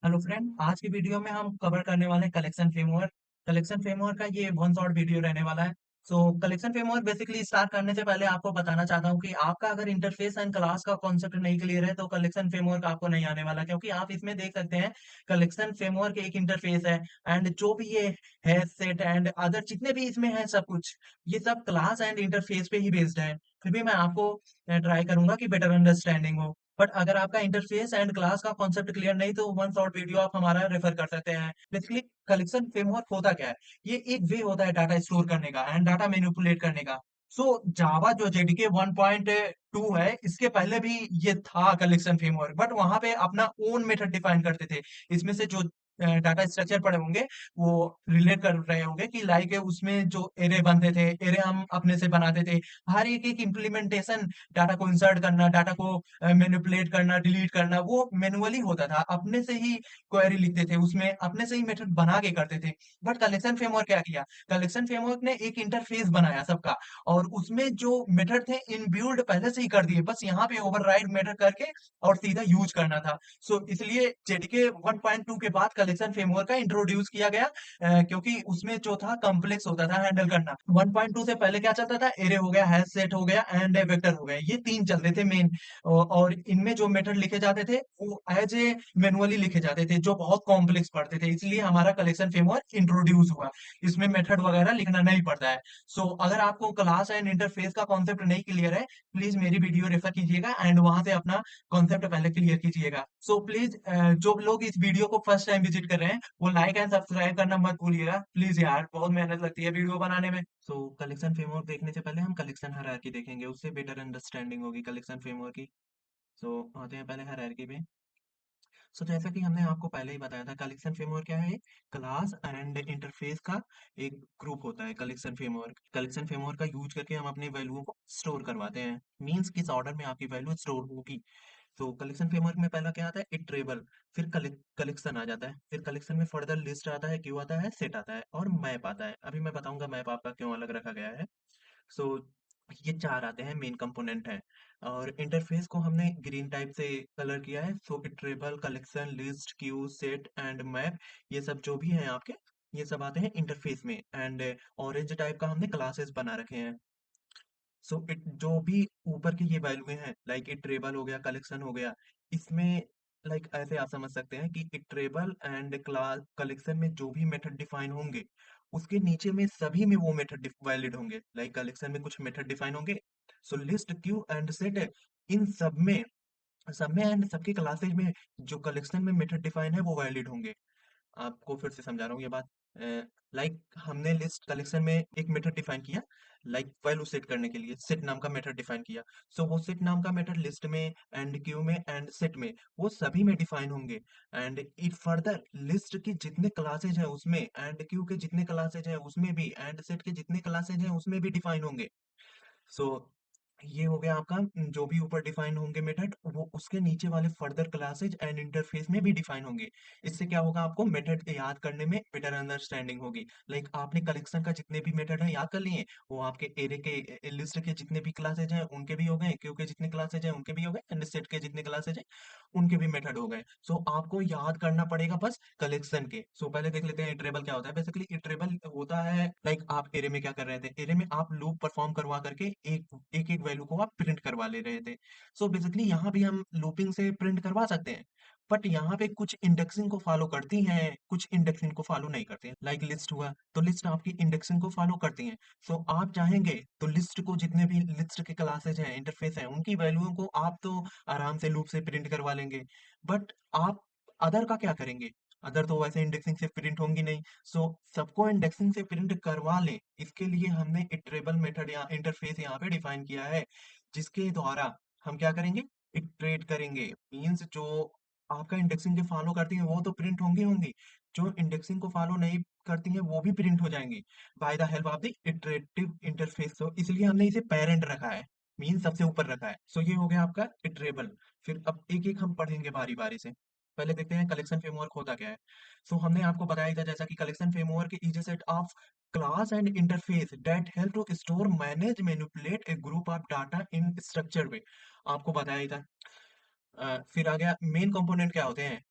Hello friend, आज की video में हम कवर करने वाले हैं कलेक्शन फ्रेमवर्क। कलेक्शन फ्रेमवर्क का ये वन शॉट वीडियो रहने वाला है। कलेक्शन फ्रेमवर्क बेसिकली स्टार्ट करने से पहले आपको बताना चाहता हूँ कि आपका अगर इंटरफेस एंड क्लास का कॉन्सेप्ट नहीं क्लियर है तो कलेक्शन फ्रेमवर्क आपको नहीं आने वाला, क्योंकि आप इसमें देख सकते हैं कलेक्शन फ्रेमवर्क एक इंटरफेस है। एंड जो भी ये है सेट एंड अदर जितने भी इसमें है सब कुछ, ये सब क्लास एंड इंटरफेस पे ही बेस्ड है। फिर भी मैं आपको ट्राई करूंगा कि बेटर अंडरस्टैंडिंग हो। बट अगर आपका इंटरफेस एंड क्लास का कॉन्सेप्ट क्लियर नहीं तो वन शॉट वीडियो आप हमारा रेफर कर सकते हैं। बेसिकली कलेक्शन फ्रेमवर्क होता क्या है? ये एक वे होता है डाटा स्टोर करने का एंड डाटा मैनिपुलेट करने का। जावा जो जेडीके 1.2 है, इसके पहले भी ये था कलेक्शन फ्रेमवर्क, बट वहां पे अपना ओन मेथड डिफाइन करते थे। इसमें से जो डाटा स्ट्रक्चर पढ़े होंगे वो रिलेट कर रहे होंगे कि लाइक उसमें जो एरे बनते थे, एरे हम अपने से बनाते थे। हर एक एक इम्प्लीमेंटेशन, डाटा को इंसर्ट करना, डाटा को मैनिपुलेट करना, डिलीट करना, वो मैनुअली होता था। अपने से ही क्वेरी लिखते थे, उसमें अपने से ही मेथड बना के करते थे। बट कलेक्शन फ्रेमवर्क क्या किया? कलेक्शन फ्रेमवर्क ने एक इंटरफेस बनाया सबका, और उसमें जो मेथड थे इनबिल्ड पहले से ही कर दिए, बस यहाँ पे ओवरराइड मेथड करके और सीधा यूज करना था। इसलिए जेडीके 1.2 के बाद कलेक्शन फ्रेमवर्क का इंट्रोड्यूस किया गया, क्योंकि उसमें जो था कॉम्प्लेक्स होता था हैंडल करना। 1.2 से पहले क्या चलता था? एरे हो गया, हैश सेट हो गया एंड वेक्टर हो गया, ये तीन चलते थे मेन। और इनमें जो मेथड लिखे जाते थे वो एज ए मैनुअली लिखे जाते थे, जो बहुत कॉम्प्लेक्स पड़ते थे। इसलिए हमारा कलेक्शन फ्रेमवर्क इंट्रोड्यूस हुआ। इसमें मेथड वगैरह लिखना नहीं पड़ता है। अगर आपको क्लास एंड इंटरफेस का कॉन्सेप्ट नहीं क्लियर है, प्लीज मेरी वीडियो रेफर कीजिएगा एंड वहां से अपना कॉन्सेप्ट पहले क्लियर कीजिएगा। प्लीज जो लोग इस वीडियो को फर्स्ट टाइम विजिट कर रहे हैं वो लाइक एंड सब्सक्राइब करना मत भूलिएगा प्लीज यार, बहुत मेहनत लगती है वीडियो बनाने में। कलेक्शन फ्रेमवर्क देखने से पहले हम कलेक्शन हायरार्की देखेंगे, उससे बेटर अंडरस्टैंडिंग होगी कलेक्शन फ्रेमवर्क की। आते हैं पहले हायरार्की पे। जैसा कि हमने आपको पहले ही बताया था, कलेक्शन फ्रेमवर्क क्या है? क्लास एंड इंटरफेस का एक ग्रुप होता है कलेक्शन फ्रेमवर्क। कलेक्शन फ्रेमवर्क का यूज करके हम अपने वैल्यूओं को स्टोर करवाते हैं, मींस किस ऑर्डर में आपकी वैल्यू स्टोर होगी। कलेक्शन फ्रेमवर्क में पहला क्या आता है? इटरेबल। फिर कलेक्शन आ जाता है, फिर कलेक्शन में फर्दर लिस्ट आता है, क्यू आता है, सेट आता है और मैप आता है। अभी मैं बताऊंगा मैप आपका क्यों अलग रखा गया है। सो ये चार आते हैं, मेन कंपोनेंट है। और इंटरफेस को हमने ग्रीन टाइप से कलर किया है। Iterable, collection, list, Q, set and map, ये सब जो भी हैं आपके, ये सब आते हैं इंटरफेस में। एंड ऑरेंज टाइप का हमने क्लासेस बना रखे हैं। इट जो भी ऊपर की ये वैल्यू हैं, लाइक इटरेबल हो गया, कलेक्शन हो गया, इसमें लाइक ऐसे आप समझ सकते हैं कि इटरेबल एंड क्लास कलेक्शन में जो भी मेथड डिफाइन होंगे, उसके नीचे में सभी में वो मेथड वैलिड होंगे। लाइक कलेक्शन में कुछ मेथड डिफाइन होंगे, लिस्ट, क्यू एंड सेट, इन सब में एंड सबके क्लासेज में जो कलेक्शन में मेथड डिफाइन है वो वैलिड होंगे। आपको फिर से समझा रहा हूँ ये बात। लाइक हमने लिस्ट कलेक्शन में एक मेथड डिफाइन किया, लाइक वैल्यू सेट करने के लिए सेट नाम का मेथड डिफाइन किया। वो सेट नाम का मेथड लिस्ट में एंड क्यू में एंड सेट में वो सभी में डिफाइन होंगे। एंड इट फर्दर लिस्ट के जितने क्लासेज हैं उसमें, एंड क्यू के जितने क्लासेज हैं उसमें भी, एंड सेट के जितने क्लासेज हैं उसमें भी डिफाइन होंगे। सो ये हो गया आपका, जो भी ऊपर डिफाइन होंगे मेथड वो उसके नीचे वाले फर्दर क्लासेज एंड इंटरफेस में भी डिफाइन होंगे। इससे क्या होगा? आपको मेथड याद करने में बेटर अंडरस्टैंडिंग होगी। लाइक आपने कलेक्शन का जितने भी मेथड है याद कर लिए, वो आपके एरे के लिस्ट के जितने भी क्लासेज हैं उनके भी हो गए, क्यू के जितने क्लासेज हैं उनके भी हो गए, एंड सेट के जितने क्लासेज हैं उनके भी मेथड हो गए। आपको याद करना पड़ेगा बस कलेक्शन के। पहले देख लेते हैं इटरेबल क्या होता है। बेसिकली इटरेबल होता है, लाइक आप एरे में क्या कर रहे थे, एरे में आप लूप परफॉर्म करवा करके एक एक एक वैल्यू को आप प्रिंट करवा ले रहे थे। बेसिकली यहाँ भी हम लूपिंग से प्रिंट करवा सकते हैं, बट यहाँ पे कुछ इंडेक्सिंग को फॉलो करती हैं, कुछ इंडेक्सिंग को फॉलो नहीं करती हैं। लाइक लिस्ट हुआ तो लिस्ट आपकी इंडेक्सिंग को फॉलो करती हैं। आप चाहेंगे तो लिस्ट को, जितने भी लिस्ट के क्लासेज हैं, इंटरफेस हैं, उनकी वैल्यूओं को आप तो आराम से लूप से प्रिंट करवा लेंगे। बट आप अदर का क्या करेंगे? अदर तो वैसे इंडेक्सिंग से प्रिंट होंगी नहीं। सबको इंडेक्सिंग से प्रिंट करवा लें, इसके लिए हमने इटरेबल मेथड या इंटरफेस यहाँ पे डिफाइन किया है, जिसके द्वारा हम क्या करेंगे? इटरेट करेंगे। मीन्स जो आपका इंडेक्सिंग के फॉलो करती हैं वो तो प्रिंट होंगी होंगी, जो इंडेक्सिंग को फॉलो नहीं करती हैं वो भी प्रिंट हो जाएंगी by the help of the iterative interface. इसलिए हमने इसे पेरेंट रखा है, मीन सबसे ऊपर रखा है। ये हो गया आपका इटरेबल। फिर अब एक एक हम पढ़ेंगे बारी बारी से। पहले देखते हैं कलेक्शन फ्रेमवर्क होता क्या है। हमने आपको बताया था जैसा कि collection framework is a set of class and interface that help to store, manage, manipulate a group of data in structure way. आपको बताया ही था। फिर आ गया मेन कंपोनेंट क्या होते हैं।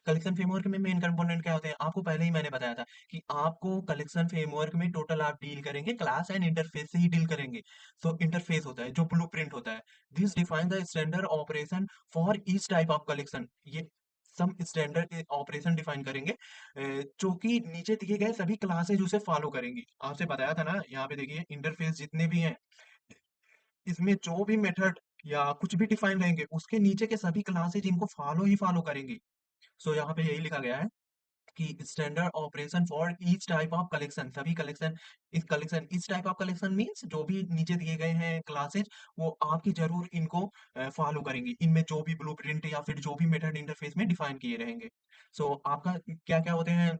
कलेक्शन फ्रेमवर्क में मेन कंपोनेंट क्या होते हैं, आपको पहले ही मैंने बताया था कि आपको कलेक्शन फ्रेमवर्क में टोटल आप डील करेंगे क्लास एंड इंटरफेस से ही डील करेंगे। सो इंटरफेस होता है जो ब्लूप्रिंट होता है, this define the standard operation for each type of collection. ये सम स्टैंडर्ड ऑपरेशन डिफाइन करेंगे जो कि नीचे दिए गए सभी क्लासेज उसे फॉलो करेंगी। आपसे बताया था ना, यहाँ पे देखिए इंटरफेस जितने भी हैं, इसमें जो भी मेथड या कुछ भी डिफाइन रहेंगे उसके नीचे के सभी क्लासेज इनको फॉलो ही फॉलो करेंगी। सो यहाँ पे यही लिखा गया है कि standard operation for each type of collection, सभी कलेक्शन, इस collection, each type of collection means जो भी नीचे दिए गए हैं क्लासेज वो आपकी जरूर इनको फॉलो करेंगी, इनमें जो भी ब्लूप्रिंट या फिर जो भी मेथड इंटरफेस में डिफाइन किए रहेंगे। सो आपका क्या क्या होते हैं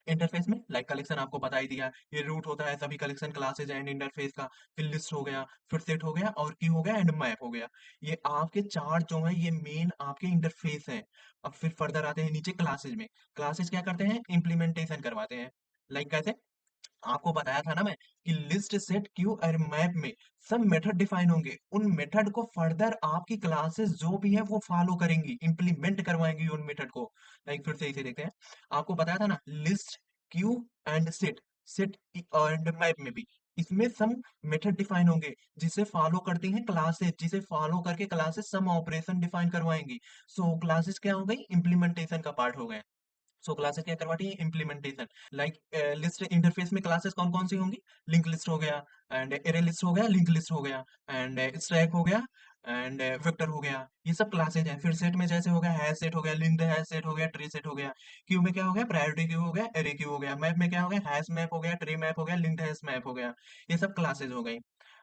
इंटरफेस में, लाइक कलेक्शन आपको बता ही दिया, ये रूट होता है सभी कलेक्शन क्लासेज एंड इंटरफेस का, फिर लिस्ट हो गया, फिर सेट हो गया, और की हो गया, एंड मैप हो गया। ये आपके चार जो है ये मेन आपके इंटरफेस है। अब फिर फर्दर आते हैं नीचे क्लासेज में। क्लासेज क्या करते हैं, इम्प्लीमेंटेशन करवाते हैं। लाइक कैसे, आपको बताया था ना मैं कि लिस्ट सेट क्यू और मैप में सब मेथड डिफाइन होंगे, उन मेथड को फर्दर आपकी क्लासेस जो भी है वो फॉलो करेंगी, इंप्लीमेंट करवाएंगी उन मेथड को। लाइक फिर से इसे देखते हैं, आपको बताया था ना list Q and set, set and map में भी इसमें सम मेथड डिफाइन होंगे जिसे फॉलो करती हैं क्लासेस, जिसे फॉलो करके क्लासेस सम ऑपरेशन डिफाइन करवाएंगी। सो क्लासेस क्या हो गई, इंप्लीमेंटेशन का पार्ट हो गए। सो क्लासेस क्या करवाती है, इम्प्लीमेंटेशन। लाइक लिस्ट इंटरफेस में क्लासेस कौन कौन सी होंगी, लिंक लिस्ट हो गया, एंड एरे लिस्ट हो गया, लिंक लिस्ट हो गया, एंड स्टैक हो गया, एंड वेक्टर हो गया, ये सब क्लासेज हैं। फिर सेट में जैसे हो गया हैश सेट हो गया, लिंक्ड हैश सेट हो गया, ट्री सेट हो गया। क्यू में क्या हो गया, प्रायोरिटी क्यू हो गया, एरे क्यू हो गया। मैप में क्या हो गया, हैश मैप हो गया, ट्री मैप हो गया, लिंक्ड हैश मैप हो गया। ये सब क्लासेज हो गई।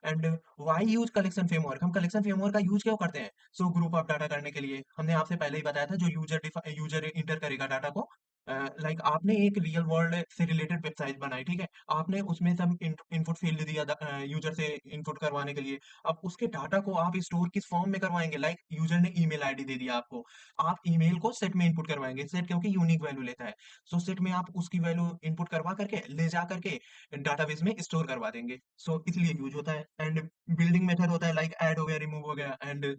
And why use collection framework, हम कलेक्शन फ्रेमवर्क का यूज क्यों करते हैं, सो ग्रुप ऑफ डाटा करने के लिए। हमने आपसे पहले ही बताया था, जो यूजर इंटर करेगा डाटा को, लाइक आपने एक रियल वर्ल्ड से रिलेटेड वेबसाइट बनाई, ठीक है, आपने उसमें सब इनपुट फील्ड दिया यूजर से इनपुट करवाने के लिए। अब उसके डाटा को आप स्टोर किस फॉर्म में करवाएंगे, लाइक यूजर ने ईमेल आईडी दे दिया आपको, आप ईमेल को सेट में इनपुट करवाएंगे, सेट क्योंकि यूनिक वैल्यू लेता है। सो सेट में आप उसकी वैल्यू इनपुट करवा करके ले जा करके डाटाबेस में स्टोर करवा देंगे। सो इसलिए यूज होता है। एंड बिल्डिंग मेथड होता है, लाइक ऐड हो गया, रिमूव हो गया, एंड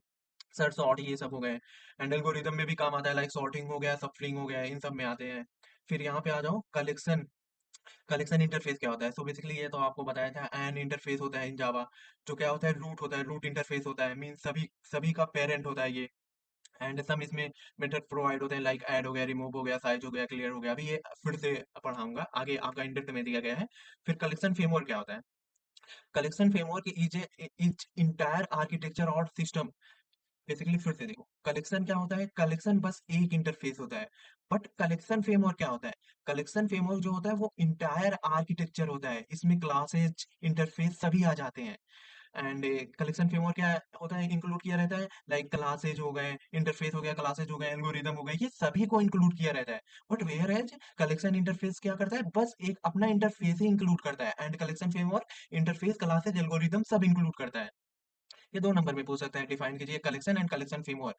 सर्च सॉर्ट, ये सब हो गए। एंड एल्गोरिदम में भी काम आता है, लाइक सॉर्टिंग हो गया, सफरिंग हो गया, इन सब में आते हैं। फिर यहाँ पे आ जाओ कलेक्शन, कलेक्शन इंटरफेस क्या होता है। सो बेसिकली ये तो आपको बताया था, एन इंटरफेस होता है इन जावा, जो क्या होता है, रूट होता है, रूट इंटरफेस होता है, मीन सभी सभी का पेरेंट होता है ये। एंड सम इसमें मेथड प्रोवाइड होते हैं, लाइक ऐड हो गया, रिमूव हो गया, साइज हो गया, क्लियर हो गया। अभी ये फिर से पढ़ाऊंगा आगे, आपका इंडेक्स में दिया गया है। फिर कलेक्शन फ्रेमवर्क क्या होता है, collection framework is is entire architecture और सिस्टम। बेसिकली फिर से देखो, कलेक्शन क्या होता है, कलेक्शन बस एक इंटरफेस होता है, बट कलेक्शन फ्रेमवर्क क्या होता है, कलेक्शन फ्रेमवर्क जो होता है वो इंटायर आर्किटेक्चर होता है, इसमें क्लासेज इंटरफेस सभी आ जाते हैं। एंड कलेक्शन फ्रेमवर्क क्या होता है, इंक्लूड किया रहता है, लाइक क्लासेज हो गए, इंटरफेस हो गया, क्लासेज हो गए, एल्गोरिदम हो गए, ये सभी को इंक्लूड किया रहता है। But whereas collection interface क्या करता है, बस एक अपना इंटरफेस ही इंक्लूड करता है, and collection framework interface, classes, algorithm सब इंक्लूड करता है। ये 2 नंबर में पूछ सकता है, डिफाइन कीजिए कलेक्शन एंड कलेक्शन फ्रेमवर्क।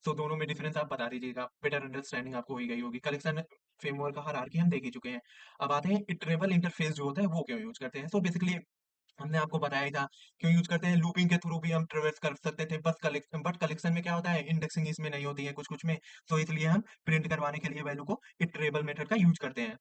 सो दोनों में डिफरेंस आप बता दीजिएगा, बेटर अंडरस्टैंडिंग आपको हो ही गई होगी। कलेक्शन फ्रेमवर्क का हायरार्की हम देख ही चुके हैं। अब आते हैं इटरेबल इंटरफेस जो होता है वो क्यों यूज करते हैं। सो बेसिकली हमने आपको बताया ही था क्यों यूज करते हैं, लूपिंग के थ्रू भी हम ट्रेवर्स कर सकते थे, बस कलेक्शन, बट कलेक्शन में क्या होता है, इंडेक्सिंग इसमें नहीं होती है कुछ कुछ में। तो इसलिए हम प्रिंट करवाने के लिए वैल्यू को इटरेबल मेथड का यूज करते हैं।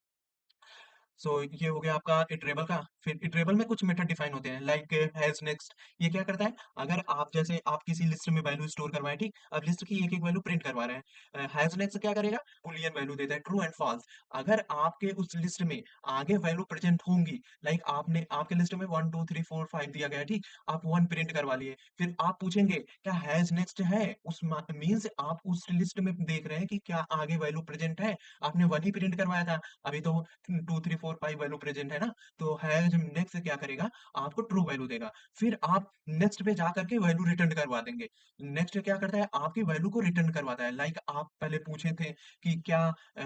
सो ये हो गया आपका इटरेबल का। फिर इटरेबल में कुछ मेथड डिफाइन होते हैं, लाइक हैज नेक्स्ट। ये क्या करता है, अगर आप जैसे आप किसी लिस्ट में वैल्यू स्टोर करवाएं, ठीक, अब लिस्ट की एक एक वैल्यू प्रिंट करवा रहे हैं, हैज नेक्स्ट क्या करेगा, बुलियन वैल्यू देता है, ट्रू एंड फॉल्स। अगर आपके उस लिस्ट में आगे वैल्यू प्रेजेंट होंगी, लाइक आपने आपके लिस्ट में 1 2 3 4 5 दिया गया है, ठीक, आप 1 प्रिंट करवा लिए, फिर आप पूछेंगे क्या हैज नेक्स्ट है, उस मीन्स आप उस लिस्ट में देख रहे हैं कि क्या आगे वैल्यू प्रेजेंट है, आपने 1 ही प्रिंट करवाया था, अभी तो 2 3 4 5 वैल्यू प्रेजेंट है ना। तो हैज नेक्स्ट क्या करेगा, आपको ट्रू वैल्यू देगा, फिर आप नेक्स्ट पे जा करके वैल्यू रिटर्न करवा देंगे। नेक्स्ट क्या करता है, आपकी वैल्यू को रिटर्न करवाता है, लाइक आप पहले पूछे थे कि क्या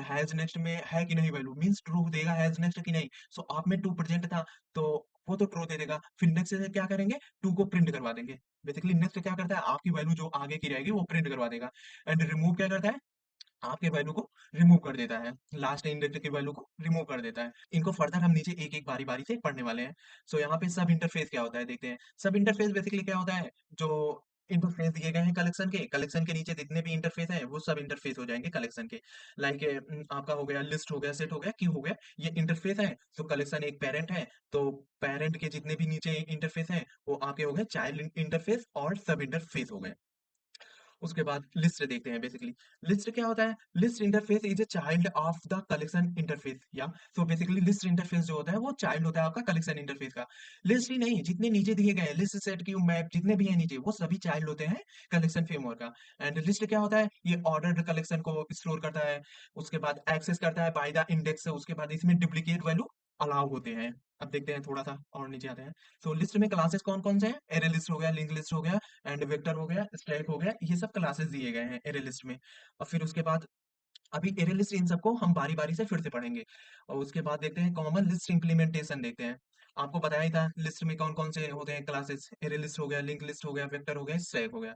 हैज नेक्स्ट में है कि नहीं वैल्यू, मीन्स ट्रू देगा हैज नेक्स्ट की नहीं। सो आप में 2 प्रेजेंट था, तो वो तो ट्रू दे देगा, फिर नेक्स्ट से क्या करेंगे, 2 को प्रिंट करवा देंगे। बेसिकली नेक्स्ट क्या करता है, आपकी वैल्यू जो आगे की रहेगी वो प्रिंट करवा देगा। एंड रिमूव क्या करता है, आपके वैल्यू को रिमूव कर देता है, लास्ट इंडेक्स की वैल्यू को रिमूव कर देता है। इनको फर्दर हम नीचे एक एक बारी बारी से पढ़ने वाले हैं। सो यहाँ पे सब इंटरफेस क्या होता है देखते हैं। सब इंटरफेस बेसिकली क्या होता है, जो इंटरफेस दिए गए हैं कलेक्शन के नीचे जितने भी इंटरफेस हैं वो सब इंटरफेस हो जाएंगे कलेक्शन के। लाइक आपका हो गया लिस्ट, हो गया सेट, हो गया क्यू, हो गया, ये इंटरफेस है। तो कलेक्शन एक पेरेंट है, तो पेरेंट के जितने भी नीचे इंटरफेस हैं वो आपके हो गए चाइल्ड इंटरफेस और सब इंटरफेस हो गए। उसके बाद लिस्ट देखते हैं बेसिकली। लिस्ट क्या होता है? List interface is a child of the collection interface, या सो बेसिकली लिस्ट इंटरफेस जो होता है वो चाइल्ड होता है आपका कलेक्शन इंटरफेस का। लिस्ट ही नहीं, जितने नीचे दिए गए लिस्ट सेट क्यू मैप जितने भी हैं नीचे वो सभी चाइल्ड होते हैं कलेक्शन फ्रेमवर्क का। एंड लिस्ट क्या होता है? ये ऑर्डर्ड कलेक्शन को स्टोर करता है, उसके बाद एक्सेस करता है बाय द इंडेक्स, उसके बाद इसमें डुप्लीकेट वैल्यू अलाउ होते हैं। अब देखते हैं थोड़ा सा और नीचे आते हैं। सो लिस्ट में क्लासेस कौन कौन से हैं? एरे लिस्ट हो गया, लिंक लिस्ट हो गया, एंड वेक्टर हो गया, स्टैक हो गया, ये सब क्लासेस दिए गए हैं एरे लिस्ट में। और फिर उसके बाद अभी एरे लिस्ट इन सबको हम बारी बारी से फिर से पढ़ेंगे। और उसके बाद देखते हैं कॉमन लिस्ट इंप्लीमेंटेशन देखते हैं। आपको बताया ही था लिस्ट में कौन कौन से होते हैं क्लासेस, एरे लिस्ट हो गया, लिंक लिस्ट हो गया, वेक्टर हो गया, स्टैक हो गया।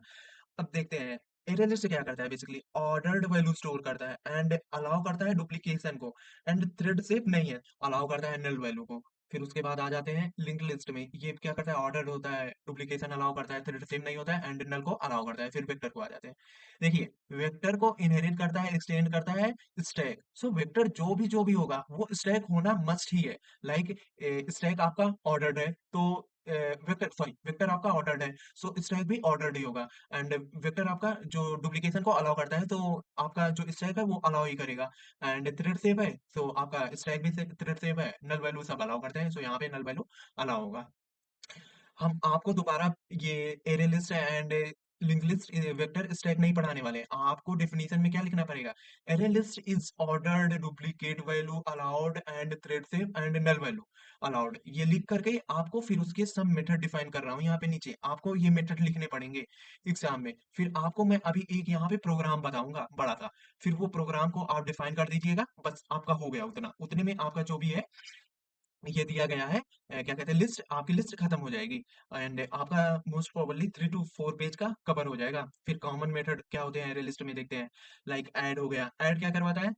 अब देखते हैं एरे लिस्ट क्या करता है। बेसिकली ऑर्डर्ड वैल्यू स्टोर करता है एंड अलाउ करता है डुप्लीकेशन को, एंड थ्रेड सेफ नहीं है, अलाउ करता है नल वैल्यू को। फिर उसके बाद आ जाते हैं लिंक लिस्ट में, ये क्या करता है? ऑर्डर्ड होता है, डुप्लीकेशन अलाउ करता है, थ्रेड सेफ नहीं होता है, एंड नल को अलाउ करता है। फिर वेक्टर को आ जाते हैं। देखिए, वेक्टर को इनहेरिट करता है, एक्सटेंड करता है स्टैक। सो वेक्टर जो भी होगा वो स्टैक होना मस्ट ही है। लाइक स्टैक आपका ऑर्डर्ड है, तो वेक्टर आपका ऑर्डर्ड है, सो स्टैक भी ऑर्डर्ड ही होगा। एंड वेक्टर आपका जो डुप्लीकेशन को अलाउ करता है, तो आपका जो स्टैक है वो अलाउ ही करेगा। एंड थ्रेड सेव है, तो आपका स्टैक भी थ्रेड सेव है, नल वैल्यू सब अलाउ करते हैं, सो यहाँ पे नल वैल्यू अलाउ होगा। हम आपको दोबारा ये array list and link list vector stack नहीं पढ़ाने वाले। आपको डेफिनेशन में क्या लिखना पड़ेगा? Array list is ordered duplicate value allowed and thread safe and null value allowed, ये लिख करके आपको फिर उसके सब मेथड डिफाइन कर रहा हूँ यहाँ पे नीचे, आपको ये मेथड लिखने पड़ेंगे एग्जाम में। फिर आपको मैं अभी एक यहाँ पे प्रोग्राम बताऊंगा बड़ा सा, फिर वो प्रोग्राम को आप डिफाइन कर दीजिएगा, बस आपका हो गया उतना, उतने में आपका जो भी है ये दिया गया है, क्या कहते हैं, लिस्ट, आपकी लिस्ट खत्म हो जाएगी। एंड आपका मोस्ट प्रोबेबली 3 to 4 पेज का कवर हो जाएगा। फिर कॉमन मेथड क्या होते हैं लिस्ट में देखते हैं। लाइक ऐड हो गया, ऐड क्या करवाता है?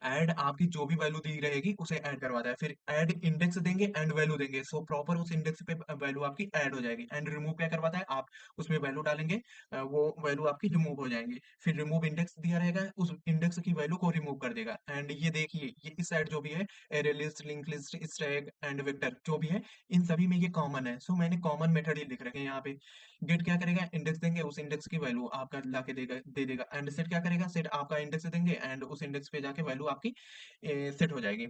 ऐड आपकी जो भी वैल्यू दी रहेगी उसे ऐड करवाता है। फिर ऐड इंडेक्स देंगे एंड वैल्यू देंगे, सो प्रॉपर उस इंडेक्स पे वैल्यू आपकी ऐड हो जाएगी। एंड रिमूव क्या करवाता है? आप उसमें वैल्यू डालेंगे, वो वैल्यू आपकी रिमूव हो जाएंगी। फिर रिमूव इंडेक्स दिया रहेगा, उस इंडेक्स की वैल्यू को रिमूव कर देगा। एंड ये देखिए, ये इस साइड जो भी है, array list, link list, stack and vector जो भी है, इन सभी में ये कॉमन है। सो मैंने कॉमन मेथड ही लिख रखे हैं यहाँ पे। गेट क्या करेगा? इंडेक्स देंगे, उस इंडेक्स की वैल्यू आपका लाके दे देगा। एंड सेट क्या करेगा? सेट आपका इंडेक्स देंगे एंड उस इंडेक्स पे जाके वैल्यू आपकी सेट हो जाएगी।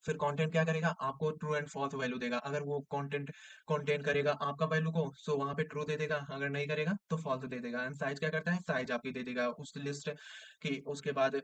फिर कंटेंट क्या करेगा? आपको ट्रू एंड फॉल्स वैल्यू देगा। अगर वो कंटेंट कंटेन करेगा आपका वैल्यू को, सो वहां पे ट्रू दे देगा, अगर नहीं करेगा तो फॉल्स दे देगा। एंड साइज क्या करता है? साइज आपकी दे देगा उस लिस्ट की। उसके बाद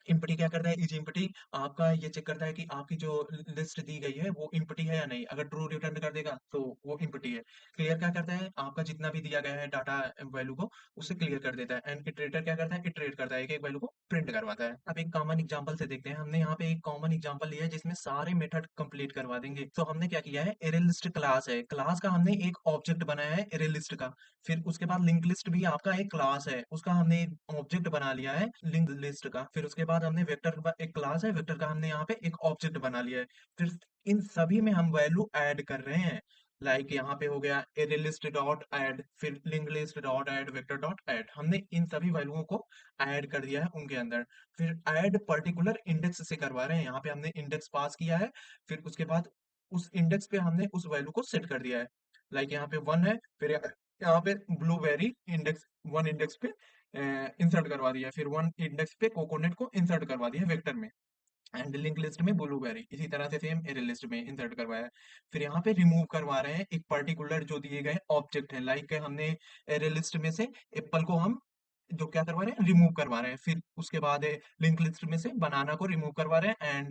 इम्पटी क्या करता है? इज इम्पटी आपका ये चेक करता है कि आपकी जो लिस्ट दी गई है वो इम्पटी है या नहीं। अगर ट्रू रिटर्न कर देगा तो वो इम्पटी है। क्लियर क्या करता है? आपका जितना भी दिया गया है डाटा वैल्यू को उसे क्लियर कर देता है। एंड इटरेटर क्या करता है? इटरेट करता है, एक एक वैल्यू को प्रिंट करवाता है। अब एक कॉमन एग्जांपल से देखते हैं। हमने यहाँ पे एक कॉमन एग्जांपल लिया है जिसमें सारे मेथड कंप्लीट करवा देंगे। तो हमने क्या किया है? एरे लिस्ट क्लास है, क्लास का हमने एक ऑब्जेक्ट बनाया है एरे लिस्ट का। फिर उसके बाद लिंक लिस्ट भी आपका एक क्लास है, उसका हमने एक ऑब्जेक्ट बना लिया है लिंक लिस्ट का। फिर उसके बाद हमने वेक्टर का एक क्लास है, वेक्टर का हमने यहाँ पे एक ऑब्जेक्ट बना लिया है। फिर इन सभी में हम वैल्यू ऐड कर रहे हैं। लाइक यहाँ पे हो गया एरे लिस्ट डॉट ऐड, फिर link list dot add, vector dot add, हमने इन सभी वैल्यूओं को ऐड कर दिया है उनके अंदर। फिर ऐड पर्टिकुलर इंडेक्स से करवा रहे हैं, यहाँ पे हमने इंडेक्स पास किया है। फिर उसके बाद उस इंडेक्स पे हमने उस वैल्यू को सेट कर दिया है। लाइक यहाँ पे 1 है, फिर यहाँ पे ब्लूबेरी इंडेक्स 1 इंडेक्स पे इंसर्ट करवा दिया, फिर 1 इंडेक्स पे कोकोनट को इंसर्ट करवा दिया वेक्टर में। एंड लिंक लिस्ट में ब्लूबेरी इसी तरह से सेम एरे लिस्ट में इंसर्ट करवाया है। फिर यहाँ पे रिमूव करवा रहे हैं एक पर्टिकुलर जो दिए गए ऑब्जेक्ट है। लाइक हमने एरे लिस्ट में से एप्पल को हम जो क्या करवा रहे हैं? रिमूव करवा रहे हैं। फिर उसके बाद लिंक लिस्ट में से बनाना को रिमूव करवा रहे हैं।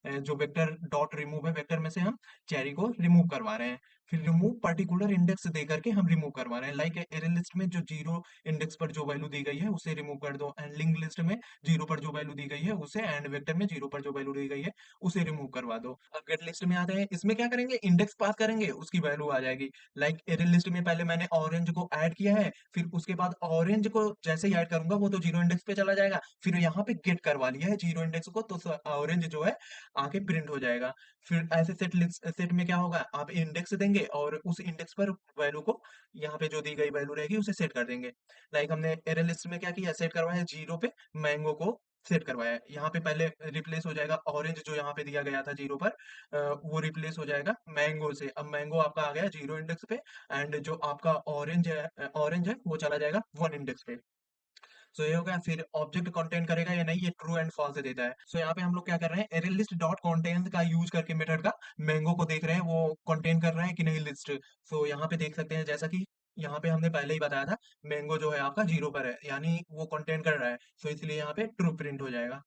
एंड जो वेक्टर डॉट रिमूव है, वेक्टर में से हम चेरी को रिमूव करवा रहे हैं। फिर रिमूव पर्टिकुलर इंडेक्स दे करके हम रिमूव करवा रहे हैं। लाइक एरे लिस्ट में जो जीरो इंडेक्स पर जो वैल्यू दी गई है उसे रिमूव कर दो, एंड लिंक लिस्ट में जीरो पर जो वैल्यू दी गई है उसे, एंड वेक्टर में जीरो पर जो वैल्यू दी गई है उसे रिमूव करवा दो। अब गेट लिस्ट में आते हैं, इसमें क्या करेंगे? इंडेक्स पास करेंगे, उसकी वैल्यू आ जाएगी। लाइक एरे लिस्ट में पहले मैंने ऑरेंज को ऐड किया है, फिर उसके बाद ऑरेंज को जैसे ही ऐड करूंगा वो तो जीरो इंडेक्स पे चला जाएगा। फिर यहाँ पे गेट करवा लिया है जीरो इंडेक्स को, तो ऑरेंज जो है आके प्रिंट हो जाएगा। फिर ऐसे सेट में क्या होगा? आप इंडेक्स देंगे लेंगे और उस इंडेक्स पर वैल्यू को यहाँ पे जो दी गई वैल्यू रहेगी उसे सेट कर देंगे। लाइक हमने एरे लिस्ट में क्या किया, सेट करवाया 0 पे मैंगो को सेट करवाया है। यहाँ पे पहले रिप्लेस हो जाएगा ऑरेंज जो यहाँ पे दिया गया था 0 पर, वो रिप्लेस हो जाएगा मैंगो से। अब मैंगो आपका आ गया 0 इंडेक्स पे, एंड जो आपका ऑरेंज है वो चला जाएगा 1 इंडेक्स पे। सो ये हो गया। फिर ऑब्जेक्ट कंटेन करेगा या नहीं, ये ट्रू एंड फॉल्स देता है। सो यहाँ पे हम लोग क्या कर रहे हैं, एरे लिस्ट डॉट कंटेन का यूज करके मेथड का मैंगो को देख रहे हैं वो कंटेन कर रहा है कि नहीं लिस्ट। सो यहाँ पे देख सकते हैं, जैसा कि यहाँ पे हमने पहले ही बताया था, मैंगो जो है आपका 0 पर है, यानी वो कंटेन कर रहा है। सो इसलिए यहाँ पे ट्रू प्रिंट हो जाएगा।